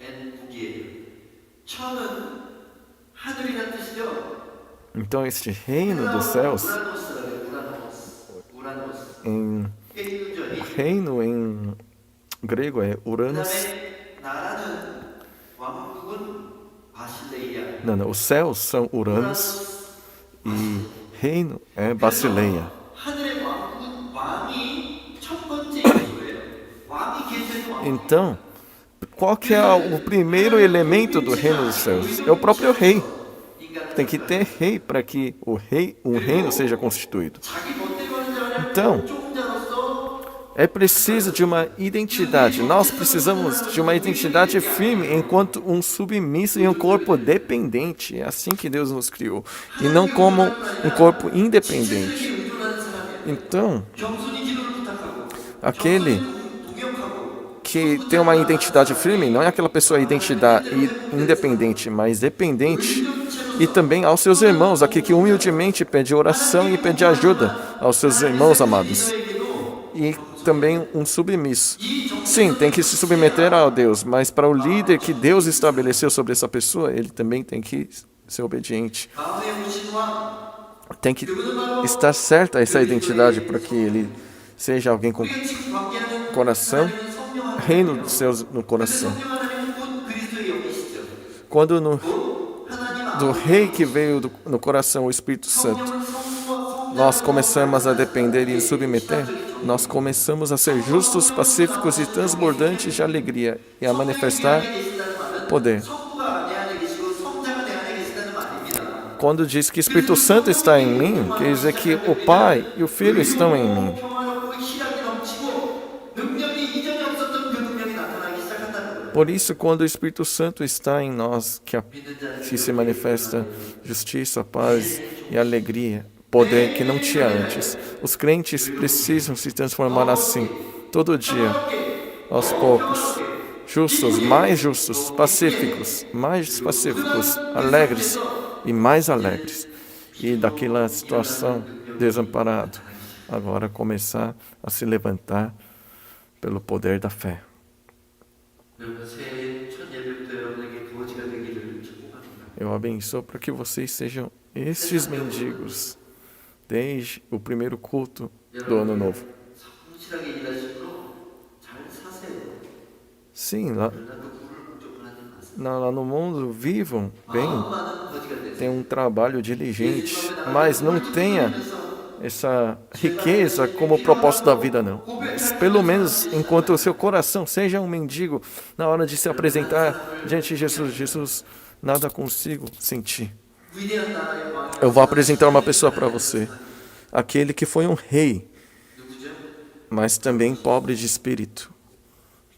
엔, 국이에요. 천은 하늘이란 뜻이죠. Então, este reino dos céus, 우라노스. em 깨이운전이. reino em grego é Uranus. 그다음에 나라는 왕국은 바실레이아. Não, os céus são Uranus e reino é Basileia. 하늘의 왕국은 왕이 첫 번째 이유예요. 왕이 계셔야 왕. Então, qual que é o primeiro elemento do reino dos céus? É o próprio rei. Tem que ter rei para que um reino seja constituído. 자기 멋대로 하는 자를 Então, 종자로서 é preciso de uma identidade. Nós precisamos de uma identidade firme enquanto um submisso e um corpo dependente. É assim que Deus nos criou. E não como um corpo independente. 의존하는 사람이에요. Então, 겸손히 기도를 부탁하고 aquele 동역하고 que tem uma identidade firme não é aquela pessoa independente, mas dependente. E também aos seus irmãos, aquele que humildemente pede oração e pede ajuda aos seus irmãos amados. E também um submisso. Sim, tem que se submeter a Deus, mas para o líder que Deus estabeleceu sobre essa pessoa, ele também tem que ser obediente. 마음에 오신 왕. Tem que estar certa essa identidade para que ele seja alguém com 우리가 지금 관계하는 coração, 성령 reino dos céus no coração. 성령 하나님은 곧 그리스도의 영이시죠. Quando 하나님 do rei que veio no coração, o Espírito Santo, 성령은 성부와 nós começamos a depender e nos submeter, nós começamos a ser justos, pacíficos e transbordantes de alegria e a manifestar poder. 성부가 내 안에 계시고 성자가 내 안에 계시다는 말입니다. Quando diz que o Espírito Santo está em mim, quer dizer que o Pai e o Filho estão em mim. 평화롭고 Por isso, quando o Espírito Santo está em nós, que se manifesta justiça, paz e alegria, poder que não tinha antes. Os crentes precisam se transformar assim, todo dia, aos poucos. Justos, pacíficos, mais pacíficos, alegres e mais alegres. E daquela situação desamparado, agora começar a se levantar pelo poder da fé. 새해 첫 예배부터 여러분에게 거지가 되기를 축복합니다. Eu abençoo para que vocês sejam estes mendigos desde o primeiro culto do ano novo. 성실하게 일하심으로 잘 사세요. Sim, lá, 그러나 그 부를 목적으로 하지 마세요. lá no mundo vivam bem, 마음 많은 거지가 되세요. tenham um trabalho diligente, mas não tenha essa riqueza como propósito da vida, não. Mas pelo menos enquanto o seu coração seja um mendigo, na hora de se apresentar diante de Jesus, Jesus, nada consigo sentir. 위대한 나라의 왕이 Eu vou apresentar uma pessoa para você, aquele que foi um rei, 누구죠? mas também pobre de espírito.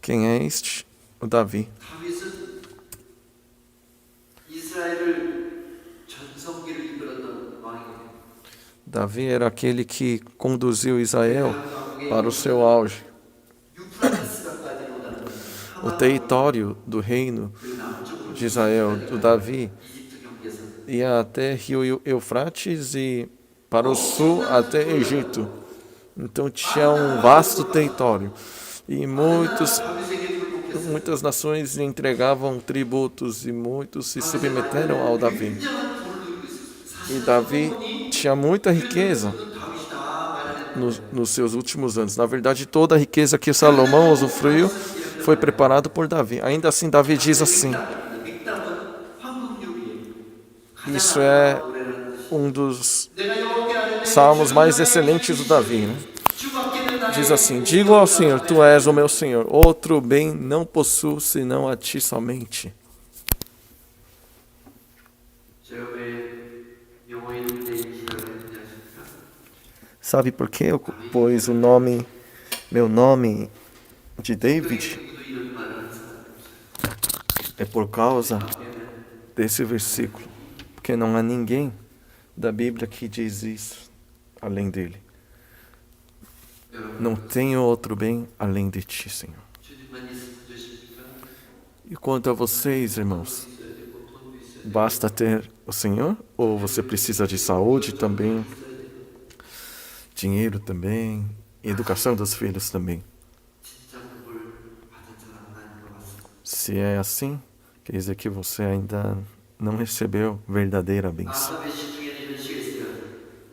Quem é este? O Davi. 다윗은 이스라엘을 전성기를 이끌었던 왕이거든요. Davi era aquele que conduziu Israel para o seu auge. 유프라테스강까지 오다는 O território do reino 그 남쪽으로 de Israel, do Davi, 이집트 경계에서 ia até rio Eufrates e para o sul até Egito. Então tinha um vasto território. E 다윗에게 굴복해서 muitas nações lhe entregavam tributos e muitos se submeteram ao Davi. 굉장한 부를 누리고 있었어요. E Davi tinha muita riqueza 다윗이 다 마련했는데 nos seus últimos anos. Na verdade, toda a riqueza que Salomão usufruiu foi preparado por Davi. Ainda assim, Davi diz assim: 믹담은 황금유리에 isso é um dos salmos mais excelentes do Davi, né? Diz assim: digo ao Senhor, tu és o meu Senhor, outro bem não possuo senão a ti somente. 제가 왜 영어 이름 데이비라고 했는지 아십니까? Sabe por quê? Eu pus o nome, meu nome de David? 누구도 이런 말을 하는 사람 É por causa desse versículo. Porque não há ninguém da Bíblia que diz isso além dele. Não tenho outro bem além de ti, Senhor. 주님만 있으면 되십니까? E quanto a vocês, irmãos, 있어야 되고 돈도 있어야 basta ter o Senhor? Ou você precisa de saúde também, dinheiro também, e educação dos filhos também? 진짜 복을 받은 사람은 아닌 것 같습니다. Se é assim, quer dizer que você ainda não recebeu verdadeira bênção. 아삽의 시 중에는 이런 시가 있어요.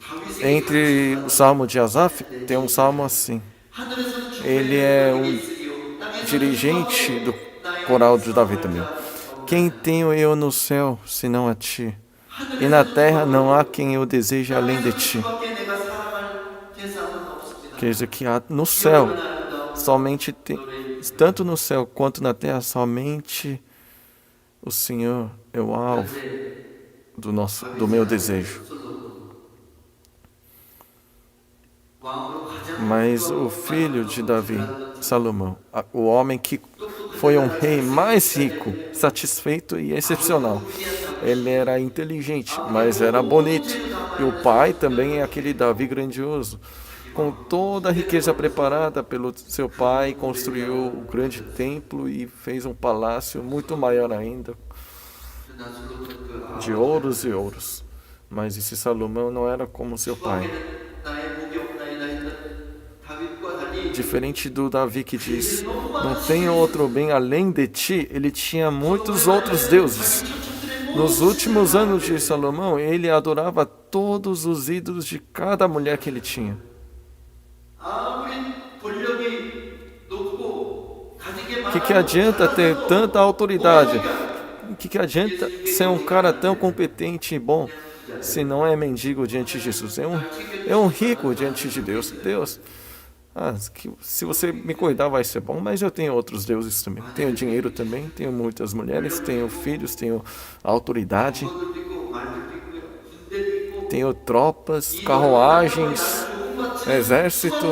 다윗에게 Entre o salmo de Asaf, tem um salmo assim. 하늘에서 Ele é dirigente do coral de Davi também. Quem tenho eu no céu, senão a ti? E na terra não há quem eu deseje além de ti. 주밖에 내가 사랑할 대상은 없습니다. Quer dizer que no céu, somente tem, tanto no céu quanto na terra, somente o Senhor é o alvo do meu desejo. Mas o filho de Davi, Salomão, o homem que foi um rei mais rico, satisfeito e excepcional. Ele era inteligente, mas era bonito. E o pai também é aquele Davi grandioso. Com toda a riqueza preparada pelo seu pai, construiu o grande templo e fez um palácio muito maior ainda, de ouros e ouros. Mas esse Salomão não era como seu pai. Diferente do Davi que diz, não tenho outro bem além de ti, ele tinha muitos outros deuses. Nos últimos anos de Salomão, ele adorava todos os ídolos de cada mulher que ele tinha. O que adianta ter tanta autoridade? O que adianta ser um cara tão competente e bom se não é mendigo diante de Jesus? É um rico diante de Deus. Deus, se você me cuidar vai ser bom, mas eu tenho outros deuses também. Tenho dinheiro também, tenho muitas mulheres, tenho filhos, tenho autoridade, tenho tropas, carruagens, exército,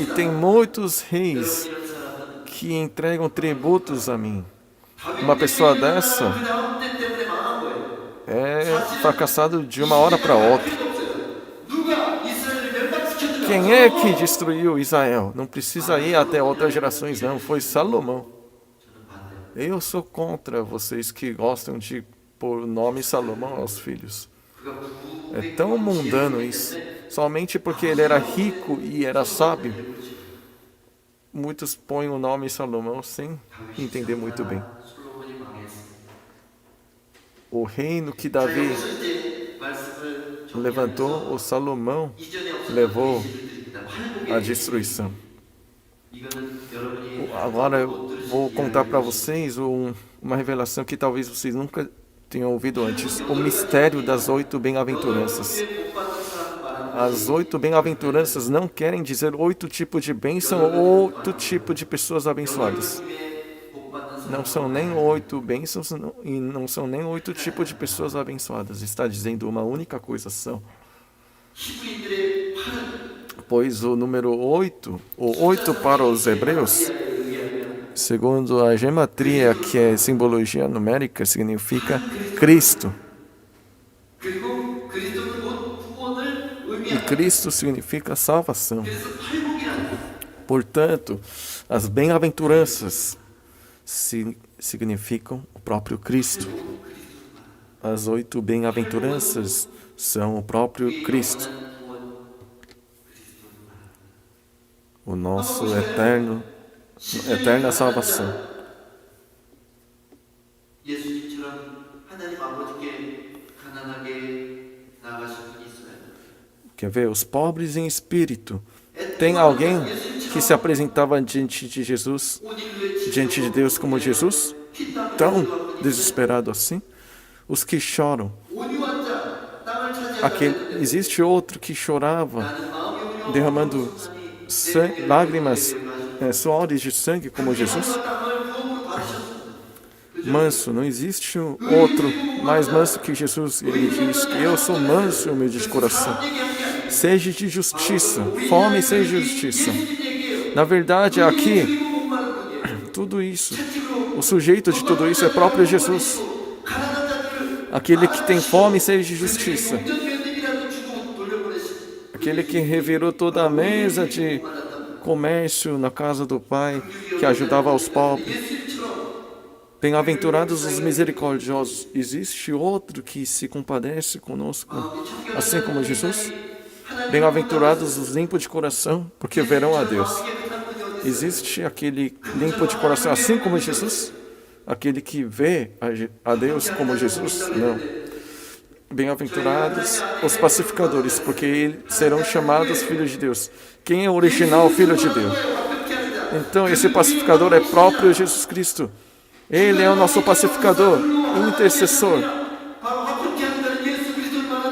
e tem muitos reis que entregam tributos a mim. Uma pessoa dessa 그 다음 때 때문에 망한 거예요. é fracassado de uma hora para outra. 누가 이스라엘을 멸망시켰는가? Quem é que destruiu Israel? Não precisa ir até outras gerações, não. Foi Salomão. Eu sou contra vocês que gostam de pôr o nome Salomão aos filhos. É tão mundano isso. Somente porque ele era rico e era sábio. Muitos põem o nome Salomão sem entender muito bem. 솔로몬이 망했어요. O reino que Davi 그래서 이제 말씀을 levantou, o Salomão 이전에 없었던 levou 계시를 드립니다. 팔복의 à destruição. 이거는 여러분이 Agora eu vou contar para vocês uma revelação que talvez vocês nunca tenham ouvido antes. O mistério das 8 bem-aventuranças. 복 받는 사람 말하는 As 8 bem-aventuranças não querem dizer 8 tipos de bênção ou 8 tipos de pessoas abençoadas. 중에 복 받는 사람 Não são nem 8 bênçãos e não são nem 8 tipos de pessoas abençoadas. Está dizendo uma única coisa são. 히브리인들의 팔은 Pois o número 8, o 8 para os hebreus, segundo a gematria, que é simbologia numérica, significa Cristo. 그리고 그리스도는 곧 구원을 E 의미합니다. Cristo significa salvação. 그래서 팔복이라는 거. Portanto, as bem-aventuranças significam o próprio Cristo. As 8 bem-aventuranças são o próprio Cristo, o nosso eterna salvação. 예수님처럼 하나님 아버지께 가난하게 나아가신 분이 있어요. Quer ver? Os pobres em espírito. Tem alguém que se apresentava diante de Jesus, diante de Deus como Jesus, tão desesperado assim? Os que choram. 온유한 자, 땅을 차지하는 Existe outro que chorava, derramando lágrimas, suores de sangue como Jesus? 땅을 유업으로 받으셨습니다. Manso, não existe outro mais manso que Jesus. Ele diz que eu sou manso e humilde de coração. Seja de justiça, fome seja de justiça. Na verdade, aqui, tudo isso, o sujeito de tudo isso é próprio Jesus. Aquele que tem fome seja de justiça. Aquele que revirou toda a mesa de comércio na casa do Pai, que ajudava aos pobres. Bem-aventurados os misericordiosos. Existe outro que se compadece conosco, assim como Jesus? Bem-aventurados os limpos de coração, porque verão a Deus. Existe aquele limpo de coração, assim como Jesus? Aquele que vê a Deus como Jesus? Não. Bem-aventurados os pacificadores, porque eles serão chamados filhos de Deus. Quem é o original filho de Deus? Então, esse pacificador é próprio Jesus Cristo. Ele é o nosso pacificador, intercessor.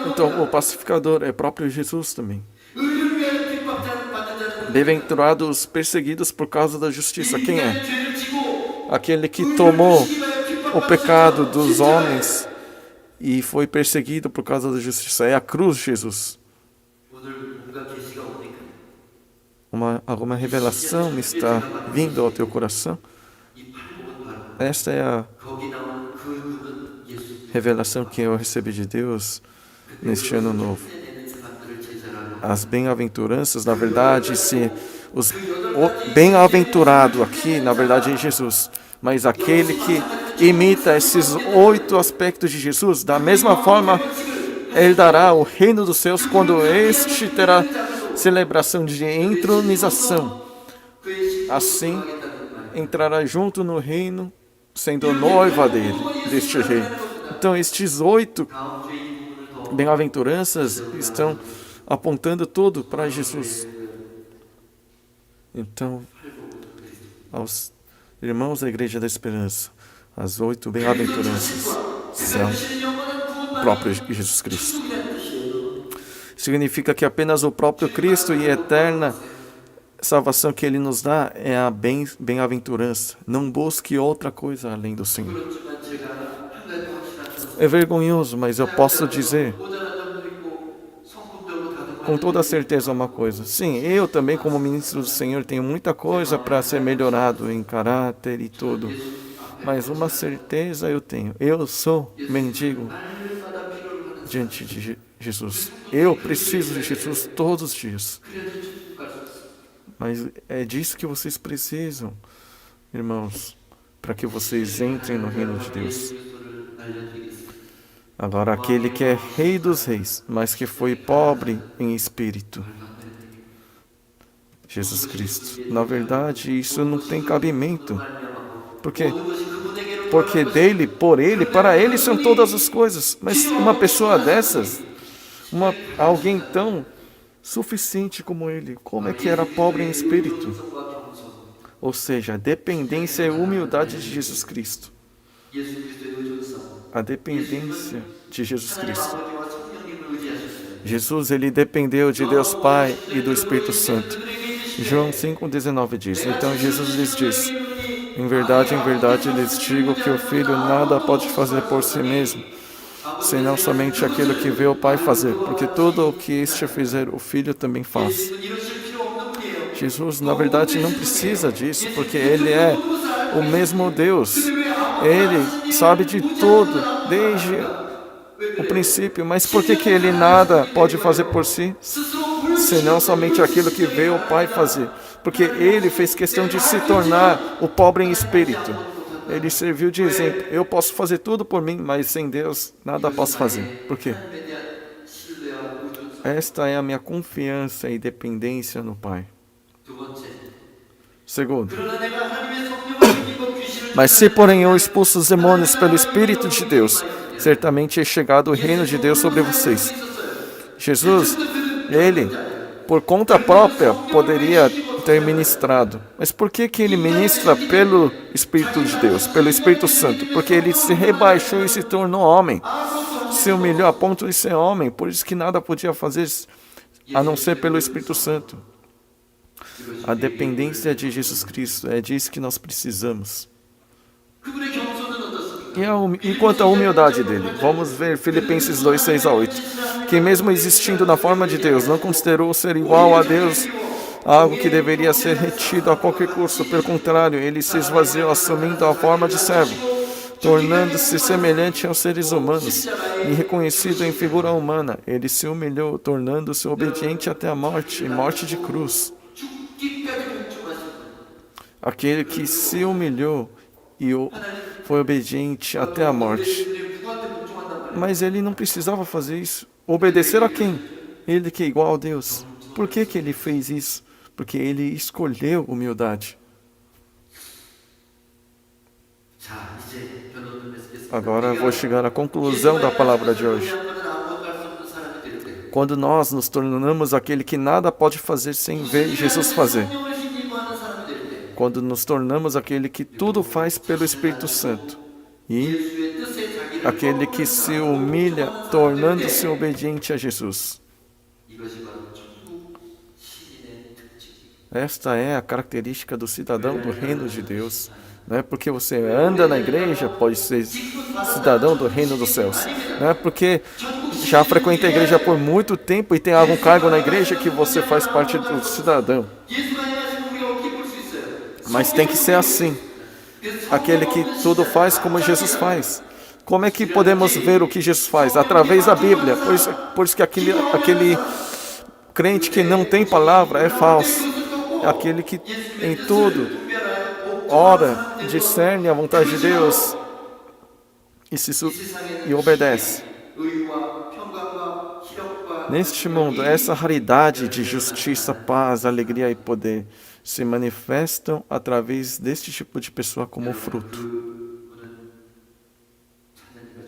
Então, o pacificador é próprio Jesus também. Bem-aventurados os perseguidos por causa da justiça. Quem é? Aquele que tomou o pecado dos homens e foi perseguido por causa da justiça. É a cruz de Jesus. Alguma revelação está vindo ao teu coração? Esta é a revelação que eu recebi de Deus neste ano novo. As bem-aventuranças, na verdade, o bem-aventurado aqui, na verdade, é Jesus. Mas aquele que imita esses 8 aspectos de Jesus, da mesma forma, ele dará o reino dos céus quando este terá celebração de entronização. Assim, entrará junto no reino, sendo noiva deste rei. Então, estes 8 bem-aventuranças estão apontando tudo para Jesus. Então, aos irmãos da Igreja da Esperança, as 8 bem-aventuranças são o próprio Jesus Cristo. Significa que apenas o próprio Cristo e a eterna salvação que Ele nos dá é a bem-aventurança. Não busque outra coisa além do Senhor. É vergonhoso, mas eu posso dizer com toda certeza uma coisa. Sim, eu também, como ministro do Senhor, tenho muita coisa para ser melhorado em caráter e tudo. Mas uma certeza eu tenho. Eu sou mendigo 날마다 필요를 하는 diante de Jesus. Eu preciso de Jesus todos os dias. 그래도 천국 갈수 있어. Mas é disso que vocês precisam, irmãos, para que vocês entrem no reino de Deus. 그리스도를 알려드리겠습니다. Agora, aquele que é Rei dos Reis, mas que foi pobre em espírito, Jesus Cristo. Na verdade, isso não tem cabimento. Por quê? Porque dele, por ele, para ele são todas as coisas. Mas uma pessoa dessas, alguém tão suficiente como ele, como é que era pobre em espírito? Ou seja, a dependência e humildade de Jesus Cristo. 예수 그리스도의 의존성. A dependência de Jesus Cristo. 아버지와 성령님을 의지하셨어요. Jesus, ele dependeu de Deus Pai e do Espírito Santo. João 5,19 diz: Então Jesus lhes disse: em verdade, lhes digo que o Filho nada pode fazer por si mesmo, senão somente aquilo que vê o Pai fazer, porque tudo o que este fizer, o Filho também faz. 이루실 필요 없는 분이에요. Jesus, na verdade, não precisa disso, porque ele é o mesmo Deus. Ele sabe de tudo, desde o princípio. Mas por que ele nada pode fazer por si, senão somente aquilo que vê o Pai fazer? Porque ele fez questão de se tornar o pobre em espírito. Ele serviu de exemplo. Eu posso fazer tudo por mim, mas sem Deus nada posso fazer. Por quê? 하나님에 대한 신뢰와 의존성. Esta é a minha confiança e dependência no Pai. 두 번째. Segundo, 그러나 내가 하나님의 성령을 힘입어 귀신을 mas se porém eu expulso os demônios pelo Espírito de Deus, certamente é chegado o reino de Deus sobre vocês. Jesus, ele, por conta própria, poderia ter ministrado. Mas por que ele ministra pelo Espírito de Deus, pelo Espírito Santo? Porque ele se rebaixou e se tornou homem. Se humilhou a ponto de ser homem, por isso que nada podia fazer a não ser pelo Espírito Santo. A dependência de Jesus Cristo é disso que nós precisamos. 그분의 겸손은 어떻습니까? E quanto à humildade dele, vamos ver Filipenses 2, 6 a 8. Que mesmo existindo na forma de Deus, não considerou ser igual a Deus algo que deveria ser retido a qualquer custo. Pelo contrário, ele se esvaziou, assumindo a forma de servo, tornando-se semelhante aos seres humanos e reconhecido em figura humana. Ele se humilhou, tornando-se obediente até a morte, e morte de cruz. 죽기까지 복종하신 Aquele que se humilhou e foi obediente até a morte. 누구한테 복종한단 말이에요? Mas ele não precisava fazer isso. Obedecer a quem? Ele que é igual a Deus. Por que ele fez isso? Porque ele escolheu humildade. 자, 이제 변호는 맺겠습니다. Agora eu vou chegar à conclusão da palavra de hoje. 아무것도 할 수 없는 사람이 될 때, Quando nós nos tornamos aquele que nada pode fazer sem ver Jesus fazer. 성령을 힘입어 하는 사람이 될 때, Quando nos tornamos aquele que tudo faz pelo Espírito Santo. E 예수의 뜻에 자기를 aquele que se humilha, tornando-se obediente a Jesus. 이것이 바로 천국 시민의 특징. Esta é a característica do cidadão do reino de Deus. Não é porque você anda na igreja, pode ser cidadão do reino dos céus. Não é porque já frequenta a igreja por muito tempo e tem algum cargo na igreja que você faz parte do cidadão. 예수가 행하신 우리가 어떻게 볼 수 있어요? Mas tem que ser assim. Aquele que tudo faz como Jesus faz. Como é que podemos ver o que Jesus faz? Através da Bíblia. Por isso que aquele crente que não tem palavra é falso. É aquele que em tudo ora, discerne a vontade de Deus e obedece. 의와 평강과 희락과 Neste mundo, essa raridade de justiça, paz, alegria e poder se manifestam através deste tipo de pessoa como fruto. 하나님과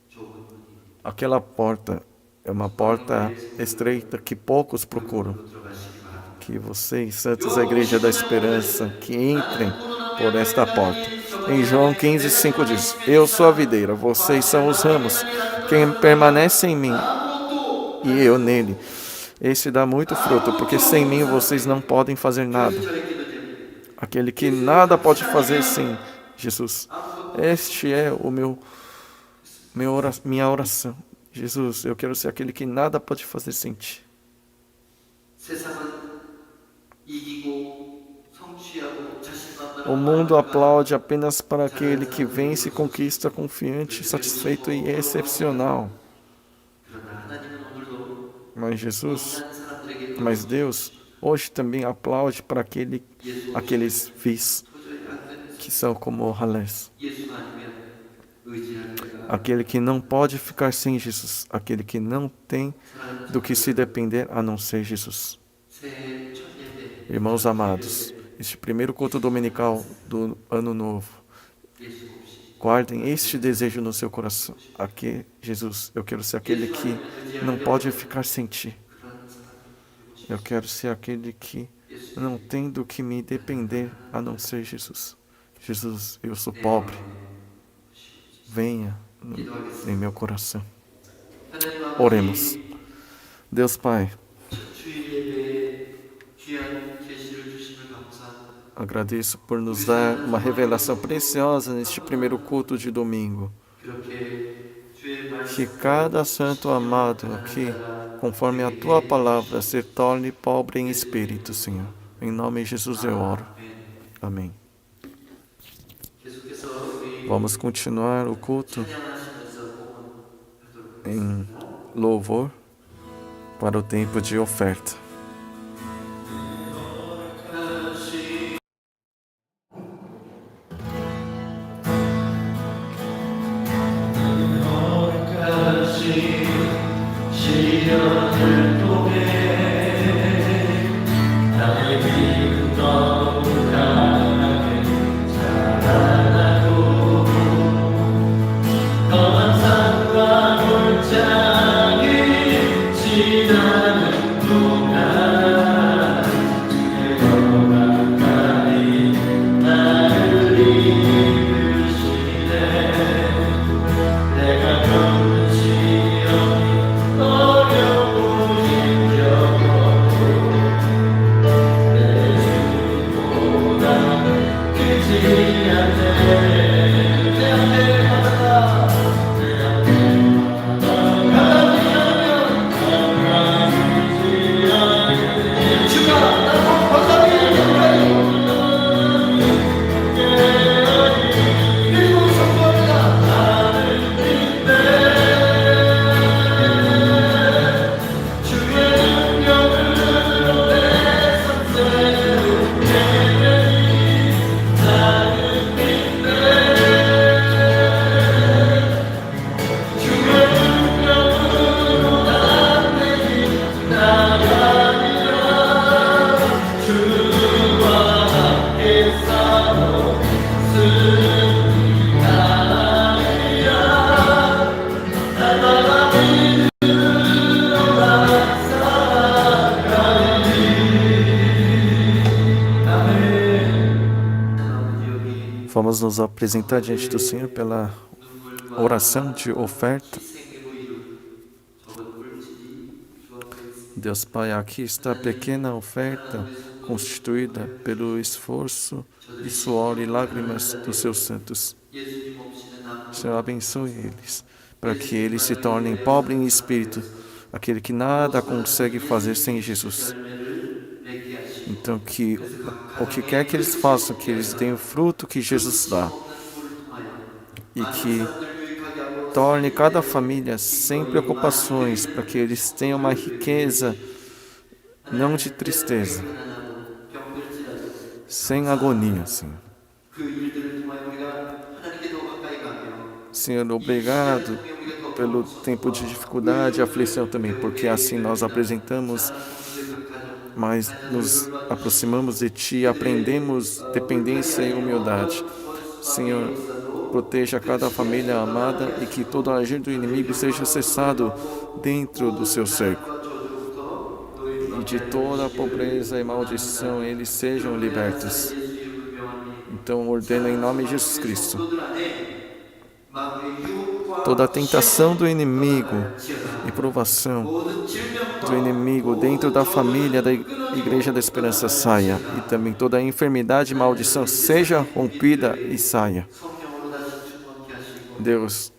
좁은 문이 Aquela porta é uma porta estreita que poucos procuram. 들어가시기 바랍니다. Que vocês, santos da Igreja da Esperança, que entrem por esta porta. Em João 15, 5 diz: Eu sou a videira, vocês são os ramos. Quem permanece em mim e eu nele, esse dá muito fruto, porque sem mim vocês não podem fazer nada. Aquele que nada pode fazer sem Jesus. Este é minha oração. Jesus, eu quero ser aquele que nada pode fazer sem Ti. 세상은 이기고 성취하고 자신만만한 O mundo aplaude apenas para aquele que vence e conquista confiante, satisfeito e excepcional. 그러나 하나님은 오늘도 Mas Jesus, 못난 사람들에게 mas Deus, hoje também aplaude para aqueles vis 도저히 안 되는 que são como Halés. 예수가 아니면 의지할 때가 Aquele que não pode ficar sem Jesus, aquele que não tem do que se depender a não ser Jesus. 새해 첫 예배 Irmãos amados, este primeiro culto dominical do Ano Novo, 예수 없이 guardem este desejo no seu coração. Aqui, Jesus, eu quero ser aquele que não pode ficar sem Ti. 그런 사람이 Eu quero ser aquele que não tem do que me depender a não ser Jesus. Jesus, eu sou pobre. Venha em meu coração. 하나님 Oremos. 아버지 Deus Pai, 첫 주일 예배에 귀한 계시를 주심을 감사합니다. agradeço por nos dar uma revelação preciosa neste primeiro culto de domingo. 그렇게 주의 Que 말씀 cada santo amado aqui, conforme a Tua palavra, se torne pobre em espírito, Senhor. Em nome de Jesus eu oro. Amém. 계속해서 우리 Vamos continuar o culto 찬양하시면서 봉헌하도록 em louvor para o tempo de oferta. 시련을 통해 나의 믿음 너무 강하게 자라나고 험한 산과 골짜기 지나는 동안 주의 더 가까이 나를 이끄시네 내가 겪는 시련이 어렵고 힘겨워도 내 주님보다 크지 않네 내 앞에 바다가 내 앞에 바다가 가라앉지 않네 주가 나를 바다에 그리고 선포합니다 나를 믿네 Vamos nos apresentar diante do Senhor pela oração de oferta. Deus Pai, aqui está a pequena oferta constituída pelo esforço e suor e lágrimas dos seus santos. Senhor, abençoe eles, para que eles se tornem pobres em espírito, aquele que nada consegue fazer sem Jesus. Então, que o que quer que eles façam, que eles deem o fruto que Jesus dá e que torne cada família sem preocupações, para que eles tenham uma riqueza não de tristeza, sem agonia, Senhor. Senhor, obrigado pelo tempo de dificuldade e aflição também, porque assim nós apresentamos, mas nos aproximamos de Ti e aprendemos dependência e humildade. Senhor, proteja cada família amada e que todo agir do inimigo seja cessado dentro do seu cerco. E de toda a pobreza e maldição eles sejam libertos. Então ordeno em nome de Jesus Cristo. Toda a tentação do inimigo e provação do inimigo dentro da família da Igreja da Esperança saia. E também toda a enfermidade e maldição seja rompida e saia. Deus,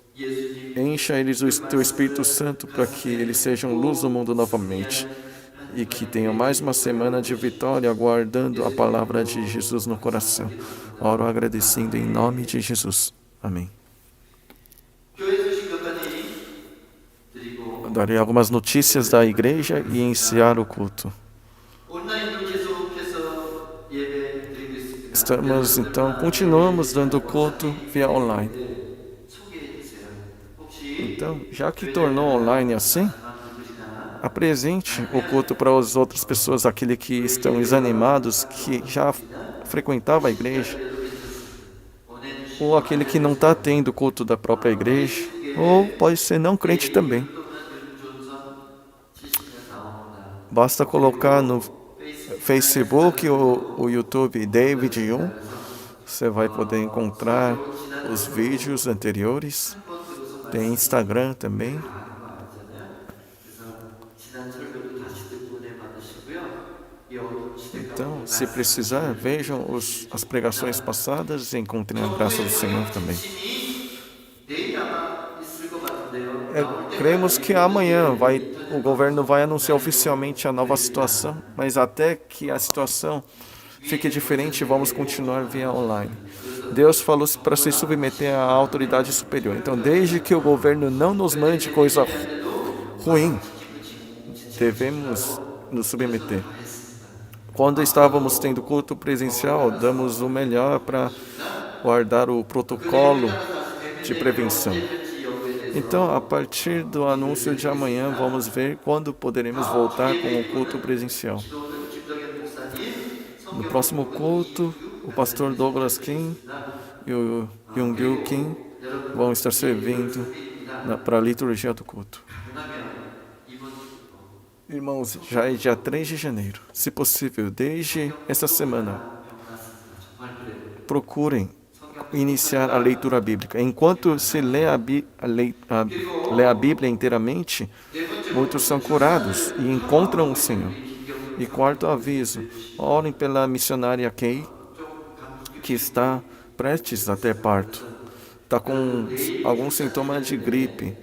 Encha eles do teu Espírito Santo para que eles sejam luz do mundo novamente e que tenham mais uma semana de vitória aguardando a palavra de Jesus no coração. Oro agradecendo em nome de Jesus. Amém. 교회 소식 몇 가지 드리고 Darei algumas notícias da igreja e iniciar o culto. 온라인으로 계속해서 예배 드리고 있습니다. Estamos, então, continuamos dando culto via online. 소개해 주세요. 혹시 Então, já que tornou online assim, 누구시나 apresente o culto para as outras pessoas, aqueles que estão desanimados, que já frequentava a igreja, ou aquele que não está tendo culto da própria igreja, ou pode ser não crente também. Basta colocar no Facebook ou o YouTube David Yun, você vai poder encontrar os vídeos anteriores. Tem Instagram também. Então, se precisar, vejam as pregações passadas e encontrem a graça do Senhor também. Cremos que amanhã o governo vai anunciar oficialmente a nova situação, mas até que a situação fique diferente, vamos continuar via online. Deus falou para se submeter à autoridade superior. Então, desde que o governo não nos mande coisa ruim, devemos nos submeter. Quando estávamos tendo culto presencial, damos o melhor para guardar o protocolo de prevenção. Então, a partir do anúncio de amanhã, vamos ver quando poderemos voltar com o culto presencial. No próximo culto, o pastor Douglas Kim e o Young Kim vão estar servindo para a liturgia do culto. Irmãos, já é dia 3 de janeiro. Se possível, desde esta semana, procurem iniciar a leitura bíblica. Enquanto se lê a Bíblia inteiramente, muitos são curados e encontram o Senhor. E quarto aviso, orem pela missionária Kay, que está prestes a ter parto. Está com algum sintoma de gripe.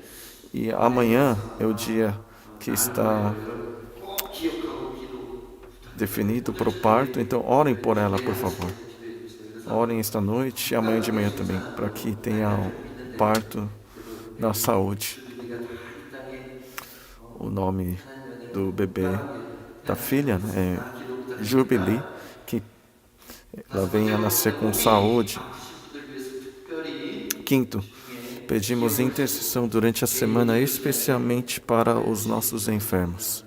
E amanhã é o dia que está definido para o parto. Então, orem por ela, por favor. Orem esta noite e amanhã de manhã também, para que tenha um parto na saúde. O nome do bebê, da filha, é Jubilee, que ela venha nascer com saúde. Quinto, pedimos intercessão durante a semana, especialmente para os nossos enfermos.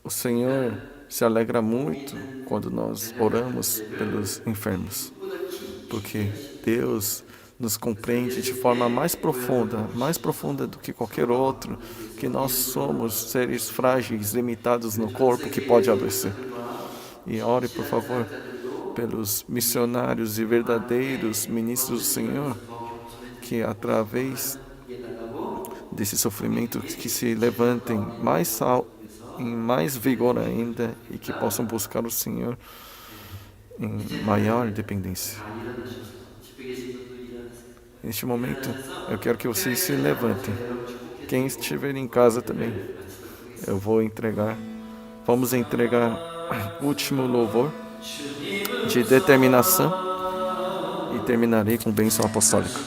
O Senhor se alegra muito quando nós oramos pelos enfermos, porque Deus nos compreende de forma mais profunda do que qualquer outro, que nós somos seres frágeis, limitados no corpo, que pode adoecer. E ore, por favor, pelos missionários e verdadeiros ministros do Senhor, que através desse sofrimento que se levantem em mais vigor ainda e que possam buscar o Senhor em maior dependência. Neste momento, eu quero que vocês se levantem. Quem estiver em casa também, vamos entregar o último louvor de determinação e terminarei com bênção apostólica.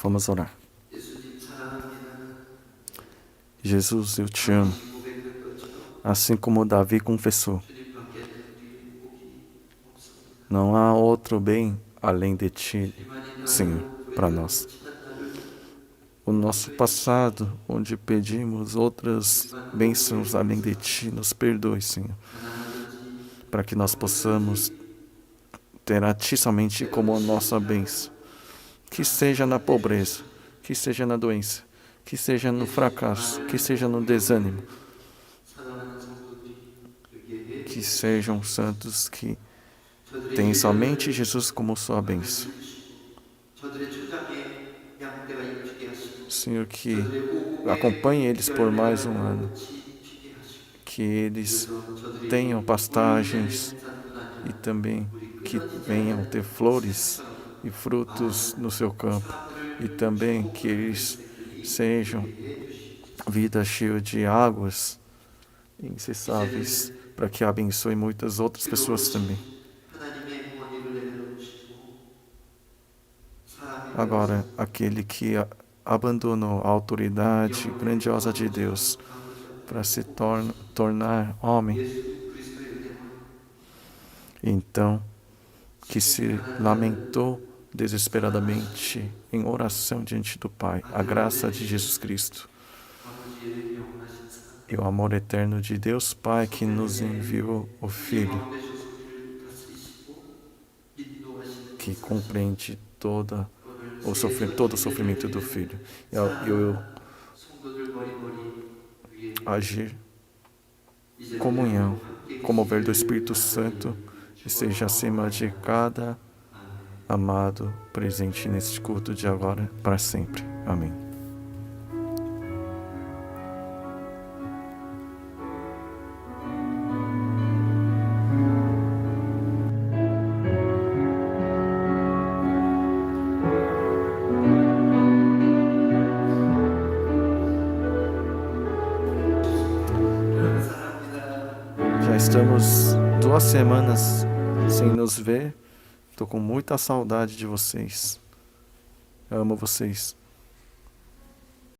Vamos orar. 예수님 사랑합니다. Jesus, eu te amo. 고백할 것처럼 Assim como Davi confessou, 주님 밖에는 우리의 복이 없습니다. não há outro bem além de ti, 이만희 Senhor, 나를 para nós. 지난 날을 O nosso passado, onde pedimos outras bênçãos além de ti, nos perdoe, Senhor, 가난하든지 para que nós possamos ter a ti somente como a nossa bênção. Que seja na pobreza, que seja na doença, que seja no fracasso, que seja no desânimo, 사랑하는 성도들이 여기에 que sejam santos que 저들의 têm somente Jesus como sua bênção. 저들의 초장에 양떼가 입히게 하시고 Senhor, que 저들의 acompanhe eles por mais um ano, 피게 하시고 que eles 저들이 tenham pastagens 생산뿐 아니라 e também que venham ter flores e frutos no seu campo, e também que eles sejam vidas cheias de águas incessáveis, para que abençoe muitas outras pessoas também. 하나님의 권위를 내려놓으시고 사람의 Agora, aquele que abandonou a autoridade grandiosa de Deus para se tornar homem, 예수 그리스도의 은혜와 então, que se lamentou desesperadamente em oração diante do Pai, a graça de Jesus Cristo 아버지의 영원하신 사랑 e o amor eterno de Deus Pai que nos enviou o Filho, 가운데 소속을 다스리시고 인도하시는 que compreende todo o sofrimento do Filho, e o 성도들 머리머리 위에 agir, 이제 comunhão, comover do Espírito Santo, que seja acima de cada amado presente neste culto de agora para sempre. Amém. Já estamos 2 semanas sem nos ver. Estou com muita saudade de vocês. Eu amo vocês.